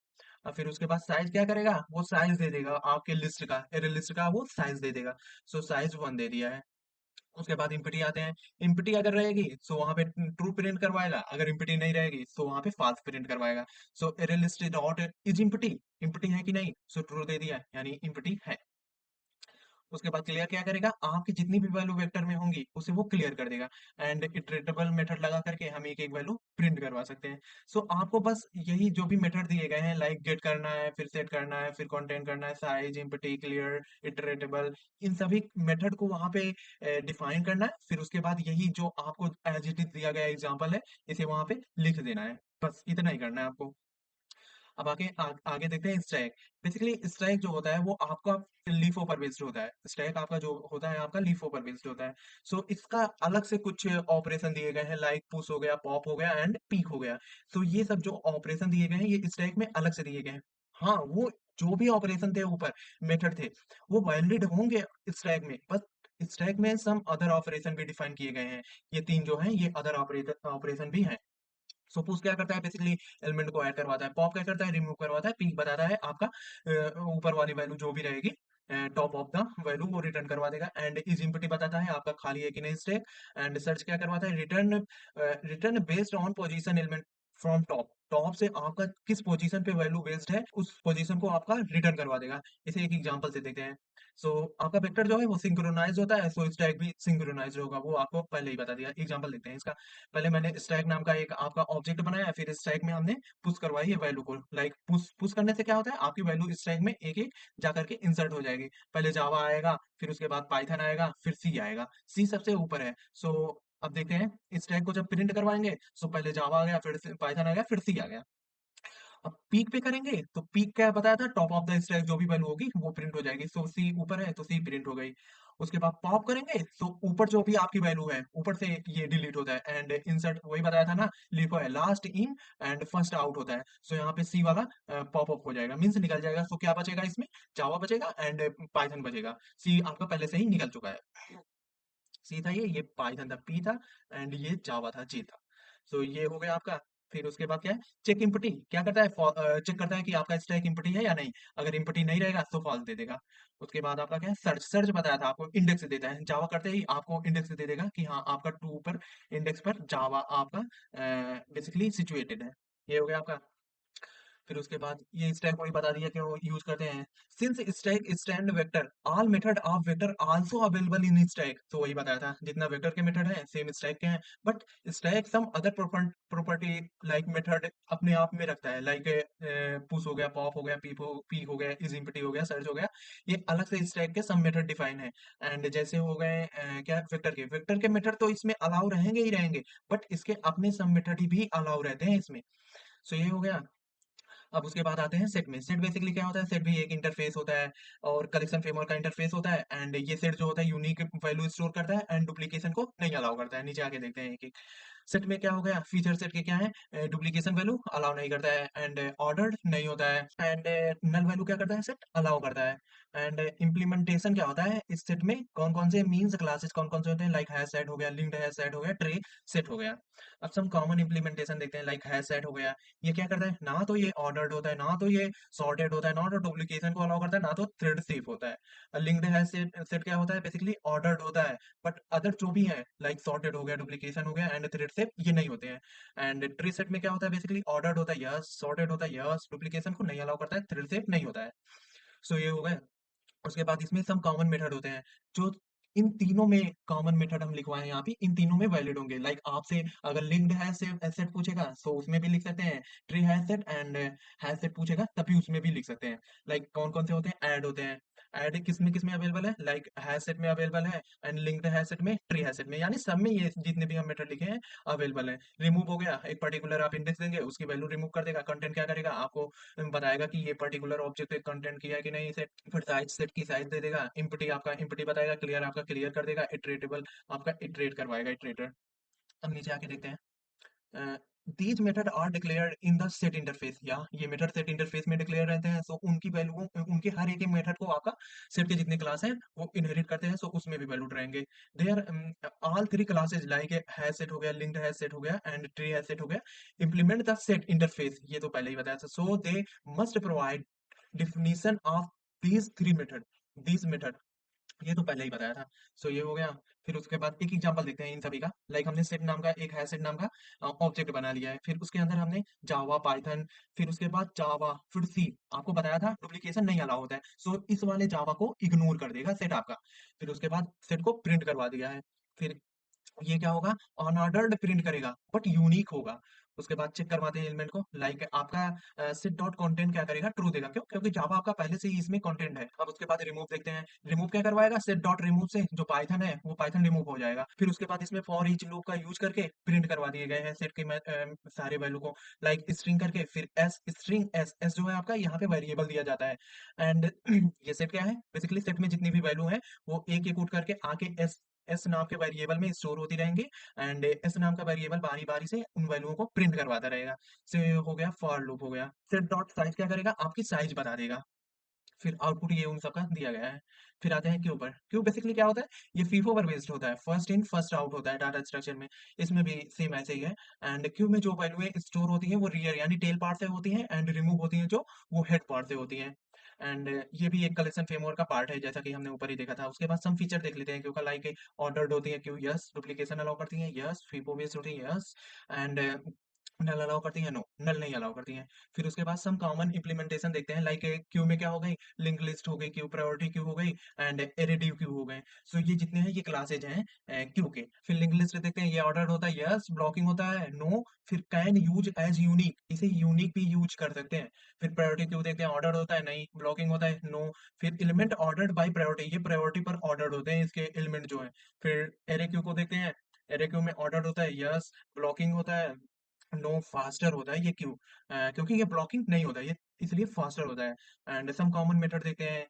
और फिर उसके बाद साइज क्या करेगा, वो साइज दे देगा आपके लिस्ट का, एरे लिस्ट का वो साइज दे देगा। सो साइज 1 दे दिया है। उसके बाद इम्पटी आते हैं। इम्पटी अगर रहेगी सो वहां पे ट्रू प्रिंट करवाएगा, अगर इम्पटी नहीं रहेगी सो वहां पे फॉल्स प्रिंट करवाएगा। So array list dot is empty, empty है कि नहीं, सो ट्रू दे दिया यानी इम्पटी है। उसके बाद क्लियर क्या करेगा, आपकी जितनी भी वैल्यू वेक्टर में होंगी उसे वो क्लियर कर देगा। एंड इटरेटेबल मेथड लगा करके हम एक एक वैल्यू प्रिंट करवा सकते हैं। सो आपको बस यही जो भी मेथड दिए गए हैं, लाइक गेट करना है, फिर सेट करना है, फिर कंटेंट करना है, साइज, इम्पटी, क्लियर, इटरेटेबल, इन सभी मेथड को वहां पे डिफाइन करना है। फिर उसके बाद यही जो आपको एज इट इज दिया गया एग्जाम्पल है, इसे वहां पे लिख देना है। बस इतना ही करना है आपको। अब आगे देखते हैं स्टैक। बेसिकली स्टैक जो होता है वो आपका लीफो पर बेस्ड होता है। स्टैक आपका जो होता है आपका लीफो पर बेस्ड होता है। सो इसका अलग से कुछ ऑपरेशन दिए गए हैं, लाइक पुश हो गया, पॉप हो गया एंड पीक हो गया। सो ये सब जो ऑपरेशन दिए गए हैं ये स्टैक में अलग से दिए गए हैं। हाँ, वो जो भी ऑपरेशन थे ऊपर, मेथड थे, वो वैलिड होंगे स्टैक में, बस स्टैक में सम अदर ऑपरेशन भी डिफाइन किए गए हैं। ये 3 जो हैं ये अदर ऑपरेशन भी हैं। सो पुश क्या करता है, बेसिकली एलिमेंट को ऐड करवाता है। पॉप क्या करता है, रिमूव करवाता है। पिक बताता है आपका ऊपर वाली वैल्यू जो भी रहेगी, टॉप ऑफ द वैल्यू वो रिटर्न करवा देगा। एंड इज इम्पटी बताता है आपका खाली है कि नहीं स्टैक। एंड सर्च क्या करवाता है, return, return based on position element from top, top से आपका किस पोजीशन पे वैल्यू बेस्ड है उस पोजीशन को आपका रिटर्न करवा देगा। इसे एक एग्जांपल से देखते हैं। सो आपका वेक्टर जो है वो सिंक्रोनाइज होता है, सो स्टैक भी सिंक्रोनाइज होगा, वो आपको पहले ही बता दिया। एग्जांपल देखते हैं इसका। पहले मैंने स्टैक नाम का एक आपका ऑब्जेक्ट बनाया, फिर स्टैक में हमने पुश करवाई है वैल्यू को। लाइक पुश पुश करने से क्या होता है, आपकी वैल्यू स्टैक में एक एक जा करके इंसर्ट हो जाएगी। पहले जावा आएगा, फिर उसके बाद पाइथन आएगा, फिर सी आएगा। सी सबसे ऊपर है। सो अब देखते हैं स्टैक को जब प्रिंट करवाएंगे, सो पहले जावा आ गया, फिर पाइथन आ गया, फिर सी आ गया। अब पीक पे करेंगे तो पीक क्या बताया था, टॉप ऑफ द स्टैक जो भी वैल्यू होगी वो प्रिंट हो जाएगी। सो सी ऊपर है तो सी प्रिंट हो गई। उसके बाद पॉप करेंगे तो ऊपर जो भी आपकी वैल्यू है ऊपर से ये डिलीट होता है। एंड इंसर्ट वही बताया था ना, लिखो है last in and first out होता है। सो यहाँ पे सी वाला पॉप अप हो जाएगा, मीन्स निकल जाएगा। सो क्या बचेगा इसमें, जावा बचेगा एंड पाइथन बचेगा। सी आपका पहले से ही निकल चुका है। सी था ये पाइथन था, पी था, एंड ये जावा था, जे था। सो ये हो गया आपका। फिर उसके बाद क्या है, चेक इम्पटी क्या करता है, चेक करता है कि आपका स्टैक इम्पटी है या नहीं। अगर इम्पटी नहीं रहेगा तो फॉल्स दे देगा। उसके बाद आपका क्या है, सर्च, सर्च बताया था आपको, इंडेक्स देता है। जावा करते ही आपको इंडेक्स दे देगा कि हाँ आपका टू पर इंडेक्स पर जावा आपका बेसिकली सिचुएटेड है। ये हो गया आपका। फिर उसके बाद ये स्टैक वही बता दिया कि वो यूज करते हैं। Since stack stand vector all method of vector also available in stack, तो वही बताया था, जितना वेक्टर के मेथड है सेम स्टैक के हैं, but stack some other property like method अपने आप में रखता है। लाइक पुश हो गया, पॉप हो गया, पी हो गया, इज इम्पटी हो गया, सर्च हो गया, ये अलग से स्टैक के सब मेथड डिफाइन है। एंड जैसे हो गए क्या, वेक्टर के मेथड तो इसमें अलाउ रहेंगे ही रहेंगे, बट इसके अपने सब मेथड भी अलाउ रहते हैं इसमें। सो ये हो गया। अब उसके बाद आते हैं सेट में। सेट बेसिकली क्या होता है, सेट भी एक इंटरफेस होता है और कलेक्शन फ्रेमवर्क का इंटरफेस होता है। एंड ये सेट जो होता है यूनिक वैल्यू स्टोर करता है एंड डुप्लीकेशन को नहीं अलाउ करता है। नीचे आके देखते हैं एक एक। सेट में क्या हो गया, फीचर सेट के क्या है, डुप्लीकेशन वैल्यू अलाउ नहीं करता है, एंड ऑर्डर्ड नहीं होता है, एंड नल वैल्यू क्या करता है, सेट अलाउ करता है। एंड इम्प्लीमेंटेशन क्या होता है, इस सेट में कौन कौन से मीन्स क्लासेस कौन कौन से होते हैं, लाइक हैश सेट हो गया, लिंक्ड हैश सेट हो गया, ट्री सेट हो गया। अब सम कॉमन इम्प्लीमेंटेशन देखते हैं, लाइक हैश सेट हो गया। ये क्या करता है, ना तो ये ऑर्डर्ड होता है, ना तो ये सॉर्टेड होता है, ना तो डुप्लीकेशन को अलाउ करता है, ना तो थ्रेड सेफ होता है। लिंक्ड हैश सेट सेट क्या होता है, बेसिकली ऑर्डर्ड होता है, बट अदर जो भी है लाइक सॉर्टेड हो गया, डुप्लीकेशन हो गया एंड थ्रेड सेफ, ये नहीं होते हैं। एंड ट्री सेट में क्या होता है, बेसिकली ऑर्डर्ड होता है, यस, सॉर्टेड होता है, यस, डुप्लीकेशन को नहीं अलाउ करता है, थ्रेड सेफ नहीं होता है। सो ये हो गए। उसके बाद इसमें सम कॉमन मेथड होते हैं जो इन तीनों में कॉमन मेथड हम लिखवाए हैं यहाँ पे, इन तीनों में वैलिड होंगे। लाइक आपसे अगर लिंक्ड हैश सेट पूछेगा तो उसमें भी लिख सकते हैं, tree hash set and hash set पूछेगा तब भी उसमें भी लिख सकते हैं। लाइक कौन कौन से होते हैं, ऐड होते हैं, ऐड किस में अवेलेबल है, लाइक हैश सेट में अवेलेबल है, एंड लिंक्ड हैश सेट में, ट्री हैश सेट में, यानी सब में ये जितने भी हम मेथड लिखे हैं अवेलेबल है। रिमूव हो गया, एक पर्टिकुलर आप इंडेक्स देंगे, उसकी वैल्यू रिमूव कर देगा। कंटेंट क्या करेगा, आपको बताएगा कि ये पर्टिकुलर ऑब्जेक्ट एक कंटेंट किया है कि नहीं सेट। फिर साइज सेट की साइज दे देगा, इम्पटी आपका इम्पटी बताएगा, क्लियर आपका क्लियर कर देगा, इटरेटेबल आपका इटरेट करवाएगा, इटरेटर। अब नीचे आके देखते हैं, these method are declared in the set interface, या ये मेथड सेट इंटरफेस में डिक्लेयर रहते हैं। सो उनकी वैल्यू, उनके हर एक मेथड को आपका सेट के जितने क्लास हैं वो इनहेरिट करते हैं, सो उसमें भी वैल्यू रहेंगे। There all three classes like hash set हो गया, लिंक्ड हैश सेट हो गया, एंड ट्री हैश सेट हो गया, इंप्लीमेंट द सेट इंटरफेस, ये तो पहले ही बताया था। So they must provide definition of these three method, these method, ये तो पहले ही बताया था। सो ये हो गया। फिर उसके बाद एक एग्जांपल देखते हैं इन सभी का। लाइक हमने सेट नाम का एक है सेट नाम का ऑब्जेक्ट बना लिया है, फिर उसके अंदर हमने जावा, पाइथन, फिर उसके बाद जावा, फिर सी। आपको बताया था डुप्लीकेशन नहीं अलाउ होता है, सो इस वाले जावा को इग्नोर कर देगा सेट आपका। फिर उसके बाद सेट को प्रिंट करवा दिया है। फिर ये क्या होगा, अनऑर्डर्ड प्रिंट करेगा बट यूनिक होगा। उसके बाद चेक करवाते हैं एलिमेंट को, लाइक आपका सेट डॉट कंटेंट क्या करेगा, ट्रू देगा। क्यों? क्योंकि जावा आपका पहले से ही इसमें कंटेंट है। अब उसके बाद रिमूव देखते हैं, रिमूव क्या करवाएगा, सेट डॉट रिमूव से जो पाइथन है वो पाइथन रिमूव हो जाएगा। फिर उसके बाद इसमें फॉर ईच लूप का यूज करके प्रिंट करवा दिए गए हैं सेट के सारे वैल्यू को, लाइक स्ट्रिंग करके। फिर एस स्ट्रिंग एस एस जो है आपका यहाँ पे वेरिएबल दिया जाता है। एंड ये सेट क्या है, बेसिकली सेट में जितनी भी वैल्यू है वो एक एक उठ करके आके एस एस नाम के वेरिएबल में स्टोर होती रहेंगी, एंड एस नाम का वेरिएबल बारी बारी से उन वैल्यूओं को प्रिंट करवाता रहेगा। से हो गया फॉर लूप हो गया। सेट डॉट साइज क्या करेगा, आपकी साइज बता देगा। फिर आउटपुट ये उन सबका दिया गया है। फिर आते हैं क्यू पर। क्यू बेसिकली क्या होता है, ये फीफो पर बेस्ड होता है, फर्स्ट इन फर्स्ट आउट होता है डाटा स्ट्रक्चर में। इसमें भी सेम ऐसे ही है। एंड क्यू में जो वैल्यू स्टोर होती है वो रियर यानी टेल पार्ट से होती है, एंड रिमूव होती है जो वो हेड पार्ट से होती है। एंड ये भी एक कलेक्शन फ्रेमवर्क का पार्ट है, जैसा कि हमने ऊपर ही देखा था। उसके बाद सम फीचर देख लेते हैं क्यू का, लाइक ऑर्डर्ड होती है क्यू, यस। डुप्लीकेशन अलाउ करती है, यस। फीफो बेस्ड होती है, यस। एंड नल अलाउ करती है, नो, नल नहीं अलाउ करती है। फिर उसके बाद सम कॉमन इंप्लीमेंटेशन देखते हैं, लाइक क्यू में क्या हो गई, लिंक लिस्ट हो गई, क्यू प्रायोरिटी क्यू हो गई, एंड एरेडिव क्यू हो गए। सो ये जितने हैं ये क्लासेज हैं क्यू के। फिर लिंक लिस्ट देखते हैं, ये ऑर्डर्ड होता है, यस। ब्लॉकिंग होता है, नो। फिर कैन यूज एज यूनिक, इसे यूनिक भी यूज कर सकते हैं। फिर प्रायोरिटी क्यू देखते हैं, ऑर्डर्ड होता है, नहीं। ब्लॉकिंग होता है, नो। फिर एलिमेंट ऑर्डर्ड बाय प्रायोरिटी, ये प्रायोरिटी पर ऑर्डर्ड होते हैं इसके एलिमेंट जो है। फिर एरे क्यू को देखते हैं, एरे क्यू में ऑर्डर्ड होता है, यस। ब्लॉकिंग होता है, नो। फास्टर होता है, ये क्यों? क्योंकि ये ब्लॉकिंग नहीं होता है, ये इसलिए फास्टर होता है। एंड सम कॉमन मेथड देखते हैं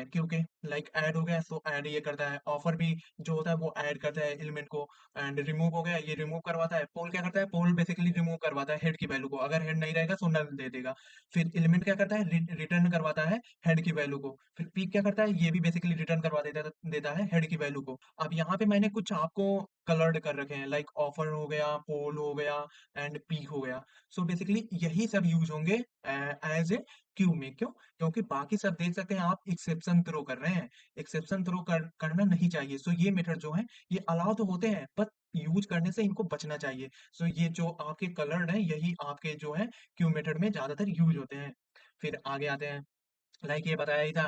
क्यू के, लाइक ऐड हो गया, सो ऐड ये करता है। ऑफर भी जो होता है वो ऐड करता है एलिमेंट को। एंड रिमूव हो गया, ये रिमूव करवाता है। पोल क्या करता है, पोल बेसिकली रिमूव करवाता है हेड की वैल्यू को, अगर हेड नहीं रहेगा तो नल दे देगा। फिर एलिमेंट क्या करता है, रिटर्न करवाता है हेड की वैल्यू को। फिर पीक क्या करता है, ये भी बेसिकली रिटर्न करवा देता देता है हेड की वैल्यू को। अब यहाँ पे मैंने कुछ आपको कलर्ड कर रखे हैं, लाइक ऑफर हो गया, पोल हो गया, एंड पीक हो गया। सो बेसिकली यही सब यूज होंगे एज ए क्यू में। क्यों? क्योंकि बाकी सब देख सकते हैं आप एक्सेप्शन थ्रो कर रहे हैं, एक्सेप्शन थ्रो करना नहीं चाहिए। सो ये मेथड जो है ये अलाउ तो होते हैं, पर यूज करने से इनको बचना चाहिए। सो ये जो आपके कलर्ड हैं यही आपके जो है क्यू मेथड में ज्यादातर यूज होते हैं। फिर आगे आते हैं, लाइक ये बताया ही था,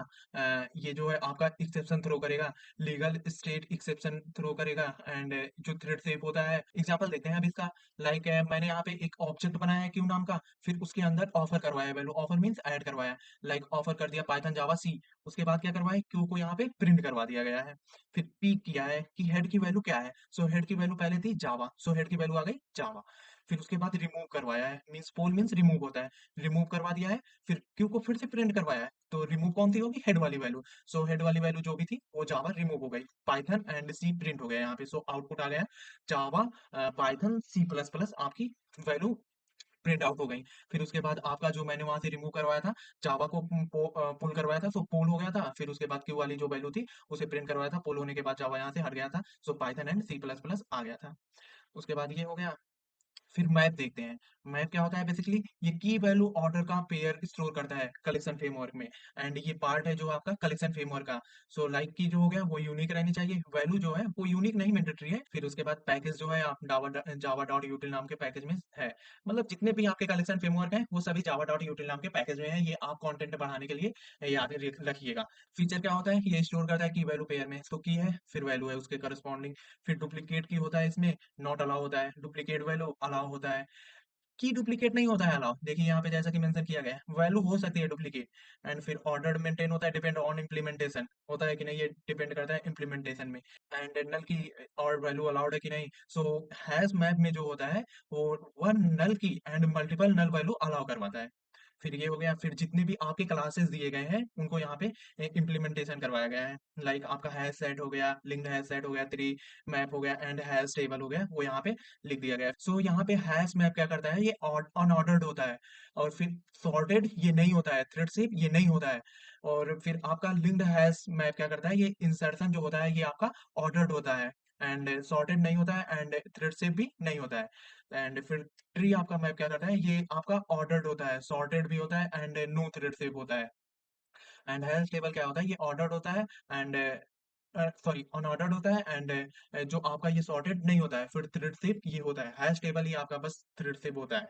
ये जो है आपका एक्सेप्शन थ्रो करेगा, लीगल स्टेट एक्सेप्शन थ्रो करेगा, एंड जो थ्रेड सेफ होता है। एग्जांपल देते हैं अब इसका, लाइक मैंने यहाँ पे एक ऑब्जेक्ट बनाया है क्यू नाम का, फिर उसके अंदर ऑफर करवाया वैल्यू, ऑफर मींस ऐड करवाया, लाइक ऑफर कर दिया पाइथन जावा सी। उसके बाद क्या करवाया, क्यू को यहाँ पे प्रिंट करवा दिया गया है। फिर पीक किया है कि हेड की वैल्यू क्या है, सो हेड की वैल्यू पहले थी जावा, सो हेड की वैल्यू आ गई जावा। फिर उसके बाद रिमूव करवाया है, मीन्स पोल मीन्स रिमूव होता है, रिमूव करवा दिया है। फिर क्यू को फिर से प्रिंट करवाया है, तो रिमूव कौन सी होगी, हेड वाली वैल्यू। सो हेड वाली वैल्यू जो भी थी वो जावा रिमूव हो गई, पाइथन एंड सी प्रिंट हो गया यहाँ पे। सो आउटपुट आ गया जावा, पाइथन, सी प्लस प्लस आपकी वैल्यू प्रिंट आउट हो गई। फिर उसके बाद आपका जो मैंने वहां से रिमूव करवाया था, जावा को पुल करवाया था, सो पुल हो गया था। फिर उसके बाद क्यू वाली जो वैल्यू थी उसे प्रिंट करवाया था, पुल होने के बाद जावा यहाँ से हट गया था, so Python and C plus plus आ गया था। उसके बाद ये हो गया। फिर मैप देखते हैं। मैप क्या होता है, बेसिकली ये की वैल्यू ऑर्डर का पेयर स्टोर करता है कलेक्शन फ्रेमवर्क में, एंड ये पार्ट है जो आपका कलेक्शन फ्रेमवर्क का। सो लाइक की जो हो गया वो यूनिक रहनी चाहिए, वैल्यू जो है वो यूनिक नहीं मैंडेटरी है। फिर उसके बाद पैकेज जो है आप जावा डॉट यूटिल नाम के पैकेज में है, मतलब जितने भी आपके कलेक्शन फ्रेमवर्क है वो सभी जावा डॉट यूटिल नाम के पैकेज में है। ये आप कंटेंट बढ़ाने के लिए याद रखिएगा। फीचर क्या होता है, ये स्टोर करता है की वैल्यू पेयर में, तो की है फिर वैल्यू है उसके करस्पॉन्डिंग। फिर डुप्लीकेट की होता है इसमें, नॉट अलाउ होता है, डुप्लीकेट वैल्यू अलाउ होता है। की डुप्लीकेट नहीं होता है अलाउ। देखिए यहाँ पे जैसा कि मेंशन किया गया है, वैल्यू हो सकती है डुप्लीकेट। एंड फिर ऑर्डर मेंटेन होता है, डिपेंड ऑन इम्प्लीमेंटेशन होता है कि नहीं, ये डिपेंड करता है इम्प्लीमेंटेशन में। एंड नल की और वैल्यू अलाउड है कि नहीं। सो हैश मैप में जो होता है वो वन नल की and multiple null value allow करवाता है। फिर ये हो गया। फिर जितने भी आपके क्लासेस दिए गए हैं उनको यहाँ पे इम्प्लीमेंटेशन करवाया गया है। लाइक आपका हैश सेट हो गया, लिंक्ड हैश सेट हो गया, ट्री मैप हो गया एंड हैश टेबल हो गया, वो यहाँ पे लिख दिया गया है। सो यहाँ पे हैश मैप क्या करता है, ये अनऑर्डर्ड होता है। और फिर सॉर्टेड ये नहीं होता है, थ्रेड शेप ये नहीं होता है। और फिर आपका लिंक्ड हैश मैप क्या करता है, ये इंसर्शन जो होता है ये आपका ऑर्डर्ड होता है। एंड सॉर्टेड नहीं होता है एंड थ्रेड शेप भी नहीं होता है। एंड फिर ट्री आपका मैप क्या करता है, ये आपका ऑर्डर्ड होता है, सॉर्टेड भी होता है एंड नो थ्रेड शेप होता है। एंड हैश टेबल क्या होता है, ये ऑर्डर्ड होता है एंड सॉरी अनऑर्डर्ड होता है एंड जो आपका ये सॉर्टेड नहीं होता है, फिर थ्रेड शेप ये होता है। हैश टेबल ये आपका बस थ्रेड शेप होता है।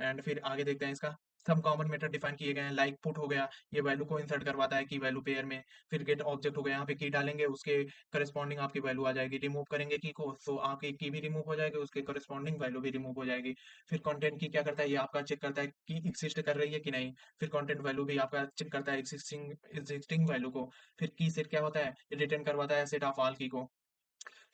एंड फिर आगे देखते हैं इसका सब कॉमन मेथड डिफाइन किए गए हैं। लाइक पुट हो गया, ये वैल्यू को इंसर्ट करवाता है की वैल्यू पेयर में। फिर गेट ऑब्जेक्ट हो गया, यहाँ पे की डालेंगे उसके करस्पॉन्डिंग आपकी वैल्यू आ जाएगी। रिमूव करेंगे की को, सो आपकी की भी रिमूव हो जाएगी, उसके करस्पॉन्डिंग वैल्यू भी रिमूव हो जाएगी। फिर कंटेंट की क्या करता है, ये आपका चेक करता है कि एग्जिस्ट कर रही है कि नहीं। फिर कंटेंट वैल्यू भी आपका चेक करता है एग्जिस्टिंग एग्जिस्टिंग वैल्यू को। फिर की सेट क्या होता है, रिटर्न करवाता है सेट ऑफ ऑल की को।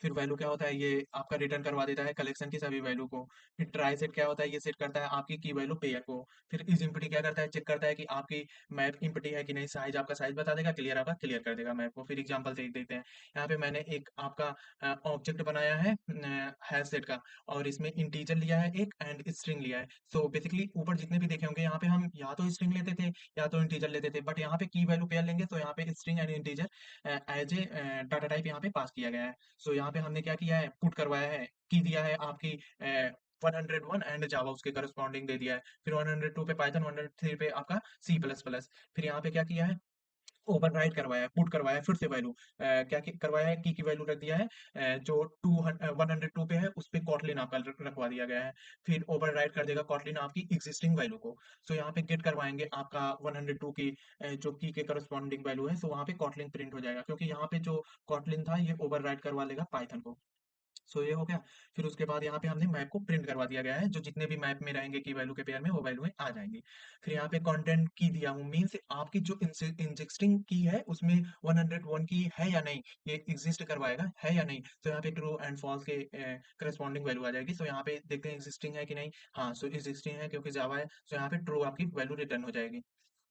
फिर वैल्यू क्या होता है, ये आपका रिटर्न करवा देता है कलेक्शन की सभी वैल्यू को। फिर ट्राई सेट क्या होता है, ये सेट करता है आपकी की वैल्यू पेयर को। फिर इज इम्पटी क्या करता है, चेक करता है कि आपकी मैप इम्पटी है कि नहीं। साइज आपका साइज बता देगा, क्लियर आपका क्लियर कर देगा मैप को। फिर एग्जांपल से देखते हैं। यहाँ पे मैंने एक आपका ऑब्जेक्ट बनाया है हैश सेट का, और इसमें इंटीजर लिया है एक एंड स्ट्रिंग लिया है। सो बेसिकली ऊपर जितने भी देखे होंगे, यहाँ पे हम या तो स्ट्रिंग लेते थे या तो इंटीजर लेते थे, बट यहाँ पे की वैल्यू पेयर लेंगे तो यहाँ पे string and integer as a data type यहाँ पे पास किया गया है। सो यहाँ पे हमने क्या किया है, पुट करवाया है, की दिया है आपकी 101 एंड जावा उसके करस्पॉन्डिंग दे दिया है। फिर 102 पे पाइथन, 103 पे आपका सी प्लस प्लस। फिर यहाँ पे क्या किया है, ओवरराइड करवाया है, पुट करवाया है फिर से वैल्यू करवाया है, की वैल्यू रख दिया है जो 102 पे है उस पे कॉटलिन आपका रखवा दिया गया है। फिर ओवरराइड कर देगा कॉटलिन आपकी एग्जिस्टिंग वैल्यू को। सो यहाँ पे गेट करवाएंगे आपका 102 की जो की के करस्पॉन्डिंग वैल्यू है, सो वहाँ पे कॉटलिन प्रिंट हो जाएगा, क्योंकि यहाँ पे जो कॉटलिन था ये ओवरराइड करवा लेगा पाइथन को। सो ये हो गया। फिर उसके बाद यहाँ पे हमने मैप को प्रिंट करवा दिया गया है, जो जितने भी मैप में रहेंगे की वैल्यू के पेयर में वो वैल्यू आ जाएंगी। फिर यहाँ पे कंटेंट की दिया हूँ, मीन्स आपकी जो इंजेक्टिंग की है उसमें 101 की है या नहीं, ये एग्जिस्ट करवाएगा है या नहीं। तो यहाँ पे ट्रू एंड फॉल्स के करस्पॉन्डिंग वैल्यू आ जाएगी। सो यहाँ पे देखते हैं एग्जिस्टिंग है कि नहीं। हाँ, सो एग्जिस्टिंग है क्योंकि जावा है, सो यहाँ पे ट्रू आपकी वैल्यू रिटर्न हो जाएगी।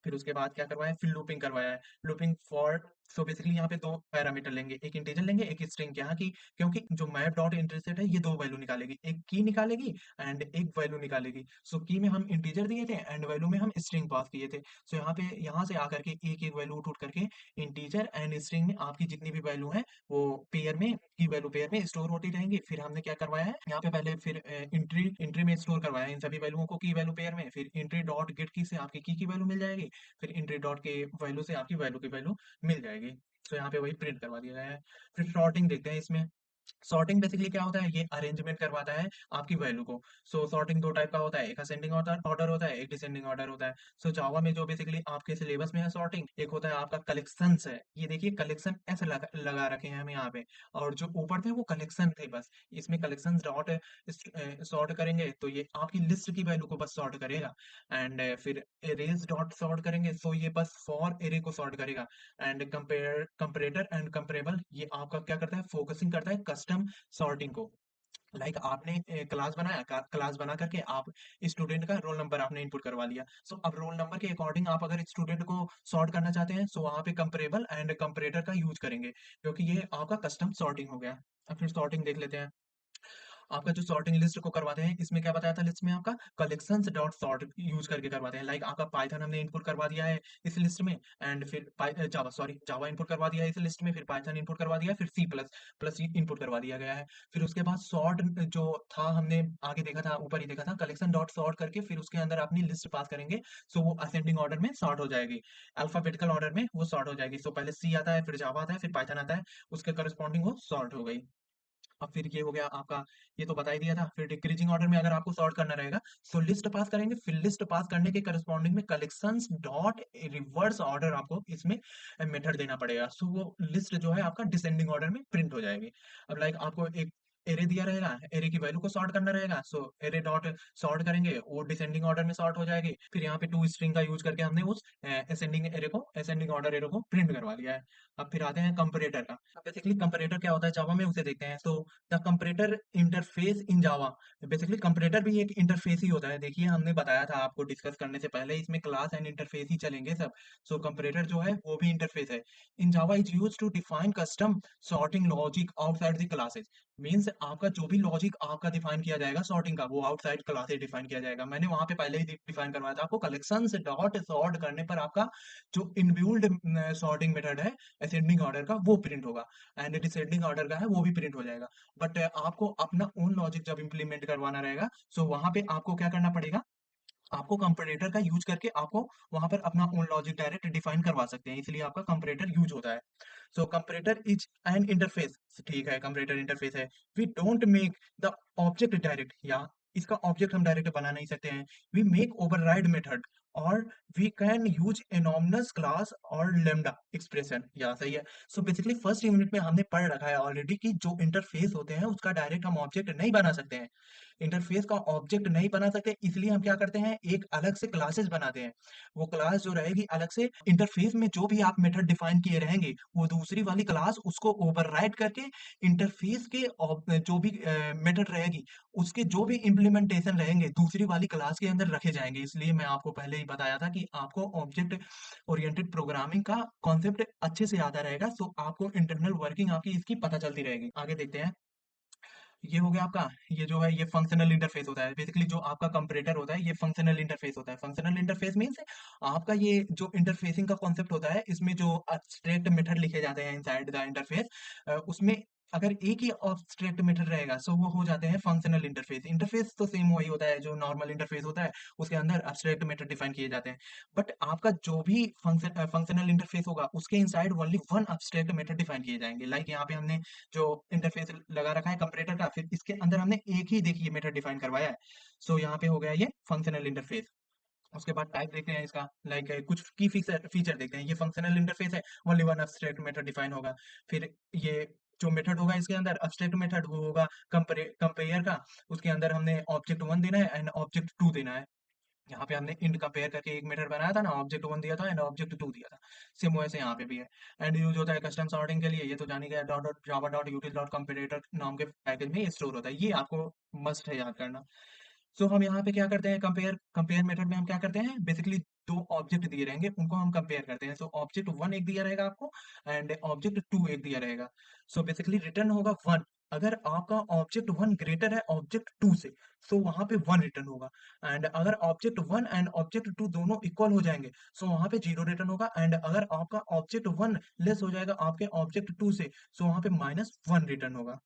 फिर उसके बाद क्या करवाया है, फिर लूपिंग करवाया है। लूपिंग फॉर, सो बेसिकली यहाँ पे दो पैरामीटर लेंगे, एक इंटीजर लेंगे एक स्ट्रिंग। यहाँ की क्योंकि जो मैप डॉट इंटरसेप्ट है ये दो वैल्यू निकालेगी, एक की निकालेगी एंड एक वैल्यू निकालेगी। सो की में हम इंटीजर दिए थे एंड वैल्यू में हम स्ट्रिंग पास किए थे। सो यहाँ पे यहाँ से आकर के एक एक वैल्यू उठ उठ करके इंटीजर एंड स्ट्रिंग में आपकी जितनी भी वैल्यू है वो पेयर में, की वैल्यू पेयर में स्टोर होती रहेंगी। फिर हमने क्या करवाया है यहाँ पे, पहले फिर एंट्री एंट्री में स्टोर करवाया है इन सभी वैल्यूओं को की वैल्यू पेयर में। फिर एंट्री डॉट गेट की से आपकी की वैल्यू मिल जाएगी। फिर एंट्री डॉट के वैल्यू से आपकी वैल्यू की वैल्यू मिल जाएगी। तो यहाँ पे वही प्रिंट करवा दिया गया है। फिर सॉर्टिंग देखते हैं इसमें। सॉर्टिंग बेसिकली क्या होता है, ये अरेंजमेंट करवाता है आपकी वैल्यू को। सो सॉर्टिंग दो टाइप का होता है, एक असेंडिंग ऑर्डर ऑर्डर होता है, एक डिसेंडिंग ऑर्डर होता है। सो जावा में जो बेसिकली आपके सिलेबस में है सॉर्टिंग, एक होता है आपका कलेक्शंस है। ये देखिए कलेक्शन ऐसे लगा रखे हैं हम यहाँ पे, और जो ऊपर थे वो कलेक्शन थे बस। इसमें कलेक्शन डॉट सॉर्ट करेंगे तो ये आपकी लिस्ट की वैल्यू को बस सॉर्ट करेगा। एंड फिर एरेज डॉट सॉर्ट करेंगे, सो ये बस फॉर एरे को सॉर्ट करेगा। एंड कंपेरेटर एंड कंपेरेबल ये आपका क्या करता है, फोकसिंग करता है कस्टम सॉर्टिंग को। लाइक आपने क्लास बनाया, क्लास बना करके आप स्टूडेंट का रोल नंबर आपने इनपुट करवा लिया। सो अब रोल नंबर के अकॉर्डिंग आप अगर स्टूडेंट को सॉर्ट करना चाहते हैं, सो वहां पे कंपेरेबल एंड कंपेरेटर का यूज करेंगे, क्योंकि ये आपका कस्टम सॉर्टिंग हो गया। अब फिर सॉर्टिंग देख लेते हैं। आपका जो सॉर्टिंग लिस्ट को करवाते हैं, इसमें क्या बताया था लिस्ट में आपका कलेक्शंस डॉट सॉर्ट यूज करके करवाते हैं। लाइक आपका पाइथन हमने इनपुट करवा दिया है इस लिस्ट में, एंड फिर जावा सॉरी जावा इनपुट करवा दिया है इस लिस्ट में, फिर पाइथन इनपुट करवा दिया है, फिर सी प्लस प्लस इनपुट करवा दिया गया है। फिर उसके बाद सॉर्ट जो था हमने आगे देखा था, ऊपर ही देखा था, कलेक्शन डॉट सॉर्ट करके फिर उसके अंदर अपनी लिस्ट पास करेंगे। सो वो असेंडिंग ऑर्डर में सॉर्ट हो जाएगी, अल्फाबेटिकल ऑर्डर में वो सॉर्ट हो जाएगी। सो पहले सी आता है, फिर जावा आता है, फिर पाइथन आता है, उसके करस्पॉन्डिंग वो सॉर्ट हो गई। अब फिर ये हो गया आपका, ये तो बता ही दिया था। फिर डिक्रीजिंग ऑर्डर में अगर आपको सॉर्ट करना रहेगा, सो लिस्ट पास करेंगे, फिर लिस्ट पास करने के करस्पॉन्डिंग में कलेक्शंस डॉट रिवर्स ऑर्डर आपको इसमें मेथड देना पड़ेगा। सो वो लिस्ट जो है आपका डिसेंडिंग ऑर्डर में प्रिंट हो जाएगी। अब लाइक आपको एक एरे दिया रहेगा, एरे की वैल्यू को सॉर्ट करना रहेगा। सो एरे डॉट सॉर्ट करेंगे, वो डिसेंडिंग ऑर्डर में सॉर्ट हो जाएगी। फिर यहाँ पे टू स्ट्रिंग का यूज करके हमने उस असेंडिंग ऑर्डर एरे को प्रिंट करवा लिया है। अब फिर आते हैं कंपैरेटर का। बेसिकली कंपैरेटर क्या होता है जावा में, उसे देखते हैं। So the comparator interface in Java, basically comparator भी एक इंटरफेस ही होता है। देखिए हमने बताया था आपको डिस्कस करने से पहले, इसमें क्लास एंड इंटरफेस ही चलेंगे सब। सो कंपैरेटर जो है वो भी इंटरफेस है। In Java is use to define custom sorting logic outside the classes. Means आपका जो भी लॉजिक आपका डिफाइन किया जाएगा सॉर्टिंग का, वो आउटसाइड क्लासेस डिफाइन किया जाएगा। मैंने वहां पे पहले ही डिफाइन करवाया था आपको, कलेक्शन से डॉट सॉर्ट करने पर आपका जो इनबिल्ड सॉर्टिंग मेथड है असेंडिंग ऑर्डर का, वो प्रिंट होगा। एंड डिसेंडिंग ऑर्डर का है वो भी प्रिंट हो जाएगा। बट आपको अपना ओन लॉजिक जब इंप्लीमेंट करवाना रहेगा, सो वहां पे आपको क्या करना पड़ेगा, आपको कंपैरेटर का यूज करके आपको वहां पर अपना ओन लॉजिक डायरेक्ट डिफाइन करवा सकते हैं, इसलिए आपका कंपैरेटर यूज होता है। So comparator is an interface, ठीक है कंपैरेटर इंटरफेस है। We don't make the object direct, या इसका ऑब्जेक्ट हम डायरेक्ट बना नहीं सकते हैं। वी मेक ओवरराइड मेथड, और we can use anonymous class और लेमडा एक्सप्रेशन, या सही है। सो बेसिकली फर्स्ट यूनिट में हमने पढ़ रखा है ऑलरेडी कि जो इंटरफेस होते हैं उसका डायरेक्ट हम ऑब्जेक्ट नहीं बना सकते हैं। इंटरफेस का ऑब्जेक्ट नहीं बना सकते, इसलिए हम क्या करते हैं, एक अलग से क्लासेस बनाते हैं। वो क्लास जो रहेगी अलग से, इंटरफेस में जो भी आप मेथड डिफाइन किए रहेंगे, वो दूसरी वाली क्लास उसको ओवरराइड करके इंटरफेस के जो भी मेथड रहेगी, उसके जो भी इम्प्लीमेंटेशन रहेंगे दूसरी वाली क्लास के अंदर रखे जाएंगे। इसलिए मैं आपको पहले ही बताया था कि आपको ऑब्जेक्ट ओरिएंटेड प्रोग्रामिंग का कॉन्सेप्ट अच्छे से आता रहेगा, सो आपको इंटरनल वर्किंग आपकी इसकी पता चलती रहेगी। आगे देखते हैं। ये हो गया आपका, ये जो है ये फंक्शनल इंटरफेस होता है। बेसिकली जो आपका कंपैरेटर होता है ये फंक्शनल इंटरफेस होता है। फंक्शनल इंटरफेस मींस आपका ये जो इंटरफेसिंग का कॉन्सेप्ट होता है, इसमें जो एब्स्ट्रैक्ट मेथड लिखे जाते हैं इनसाइड द इंटरफेस, उसमें अगर एक ही एब्स्ट्रैक्ट मेथड रहेगा सो वो हो जाते हैं फंक्शनल इंटरफेस। इंटरफेस तो सेम वही होता है जो नॉर्मल इंटरफेस होता है, उसके अंदर एब्स्ट्रैक्ट मेथड डिफाइन किए जाते हैं। बट आपका जो भी फंक्शनल इंटरफेस होगा उसके inside only one abstract method define किए जाएंगे। लाइक यहाँ पे हमने जो इंटरफेस लगा रखा है कंपैरेटर का, फिर इसके अंदर हमने एक ही देखिए मेथड डिफाइन करवाया है। सो यहाँ पे हो गया ये फंक्शनल इंटरफेस। उसके बाद टाइप देखते हैं इसका, लाइक कुछ की फीचर फीचर देखते हैं। ये फंक्शनल इंटरफेस है, only one abstract method define होगा। फिर ये जो मेथड होगा इसके अंदर एब्स्ट्रैक्ट मेथड, वो होगा कंपेयर का। उसके अंदर हमने ऑब्जेक्ट वन देना है एंड ऑब्जेक्ट टू देना है। यहाँ पे हमने इंड कंपेयर करके एक मेथड बनाया था ना, ऑब्जेक्ट वन दिया था एंड ऑब्जेक्ट टू दिया था। सेम वैसे यहाँ पे भी है। एंड यूज होता है कस्टम सॉर्टिंग के लिए, ये तो जानी गया, dot dot Java dot यूटिल dot comparator नाम के पैकेज में ये स्टोर होता है, ये आपको मस्ट है याद करना। सो हम यहाँ पे क्या करते हैं, कंपेयर कंपेयर मेथड में हम क्या करते हैं, बेसिकली दो ऑब्जेक्ट दिए रहेंगे उनको हम कंपेयर करते हैं। सो ऑब्जेक्ट वन एक दिया रहेगा आपको एंड ऑब्जेक्ट टू एक दिया रहेगा। सो बेसिकली रिटर्न होगा वन। अगर आपका ऑब्जेक्ट वन ग्रेटर है ऑब्जेक्ट टू से, सो वहां पे वन रिटर्न होगा। एंड अगर object one and object two दोनों इक्वल हो जाएंगे, सो वहां पे जीरो रिटर्न होगा। एंड अगर आपका ऑब्जेक्ट वन लेस हो जाएगा आपके ऑब्जेक्ट टू से, सो वहां पे माइनस वन रिटर्न होगा।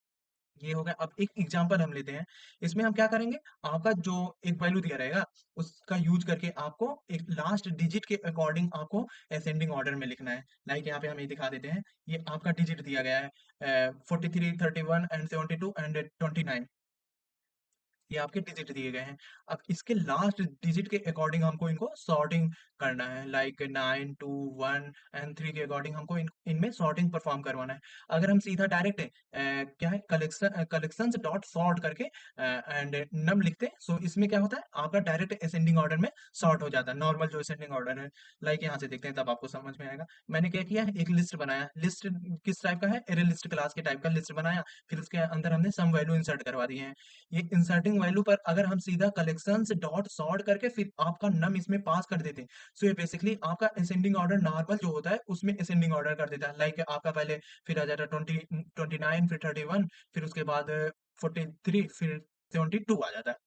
ये हो गया। अब एक एग्जांपल हम लेते हैं, इसमें हम क्या करेंगे, आपका जो एक वैल्यू दिया रहेगा उसका यूज करके आपको एक लास्ट डिजिट के अकॉर्डिंग आपको असेंडिंग ऑर्डर में लिखना है। लाइक यहाँ पे हम ये दिखा देते हैं, ये आपका डिजिट दिया गया है 43, 31 एंड 72 एंड 29, ये आपके डिजिट दिए गए हैं। अब इसके लास्ट डिजिट के अकॉर्डिंग हमको इनको सॉर्टिंग करना है, लाइक 9, 2, 1 एंड 3 के अकॉर्डिंग हमको इनमें सॉर्टिंग परफॉर्म करवाना है। अगर हम सीधा डायरेक्ट क्या है, कलेक्शन डॉट सॉर्ट करके एंड नम लिखते हैं, सो इसमें क्या होता है, आपका डायरेक्ट असेंडिंग ऑर्डर में सॉर्ट हो जाता है, नॉर्मल जो असेंडिंग ऑर्डर है। लाइक यहाँ से देखते हैं तब आपको समझ में आएगा। मैंने क्या किया है, एक लिस्ट बनाया। लिस्ट किस टाइप का है, एरे लिस्ट क्लास के टाइप का लिस्ट बनाया। फिर उसके अंदर हमने सम वैल्यू इंसर्ट करवा दी है। ये इंसर्टिंग वैल्यू पर अगर हम सीधा कलेक्शंस डॉट सॉर्ट करके फिर आपका नम इसमें पास कर देते हैं, सो ये बेसिकली आपका असेंडिंग ऑर्डर नॉर्मल जो होता है उसमें असेंडिंग ऑर्डर कर देता है। लाइक आपका पहले फिर आ जाता है 29, फिर 31, फिर उसके बाद 43, फिर 72 आ जाता है।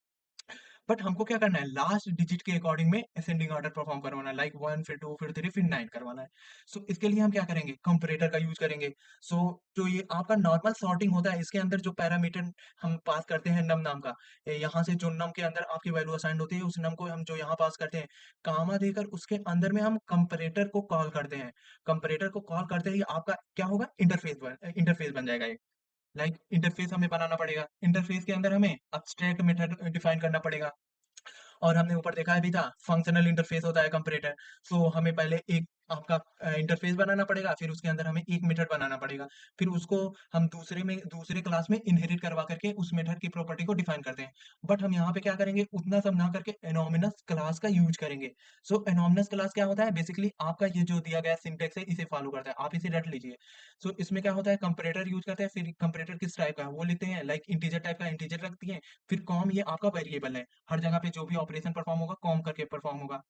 बट हमको क्या करना है, लास्ट डिजिट के अकॉर्डिंग में असेंडिंग ऑर्डर परफॉर्म करवाना है, लाइक वन, फिर टू, फिर थ्री, फिर नाइन करवाना है। सो इसके लिए हम क्या करेंगे, कंपैरेटर का यूज करेंगे। सो जो ये आपका नॉर्मल सॉर्टिंग होता है, इसके अंदर जो पैरामीटर हम पास करते हैं नम नाम का, यहाँ से जो नम के अंदर आपकी वैल्यू असाइंड होती है उस नम को हम जो यहाँ पास करते हैं, कामा देकर उसके अंदर में हम कंपैरेटर को कॉल करते हैं। कंपैरेटर को कॉल करते ही आपका क्या होगा, इंटरफेस बन जाएगा। लाइक इंटरफेस हमें बनाना पड़ेगा, इंटरफेस के अंदर हमें अब्स्ट्रैक्ट मेथड डिफाइन करना पड़ेगा। और हमने ऊपर देखा है भी था, फंक्शनल इंटरफेस होता है कंपैरेटर। सो हमें पहले एक आपका इंटरफेस बनाना पड़ेगा, फिर उसके अंदर हमें एक मेथड बनाना पड़ेगा, फिर उसको हम दूसरे क्लास में इनहेरिट करवा करके उस मेथड की प्रॉपर्टी को डिफाइन करते हैं। बट हम यहाँ पे क्या करेंगे, उतना सब ना करके एनोमिनस क्लास का यूज करेंगे। सो एनोमिनस क्लास क्या होता है, बेसिकली आपका ये जो दिया गया सिंटेक्स है इसे फॉलो करता है, आप इसे रट लीजिए। सो इसमें क्या होता है, कंपैरेटर यूज करते हैं, फिर कंपैरेटर किस टाइप का है वो लिखते हैं, लाइक इंटीजर टाइप का इंटीजर रखती है, फिर कॉम ये आपका वेरिएबल है, हर जगह पे जो भी ऑपरेशन परफॉर्म होगा कॉम करके परफॉर्म होगा।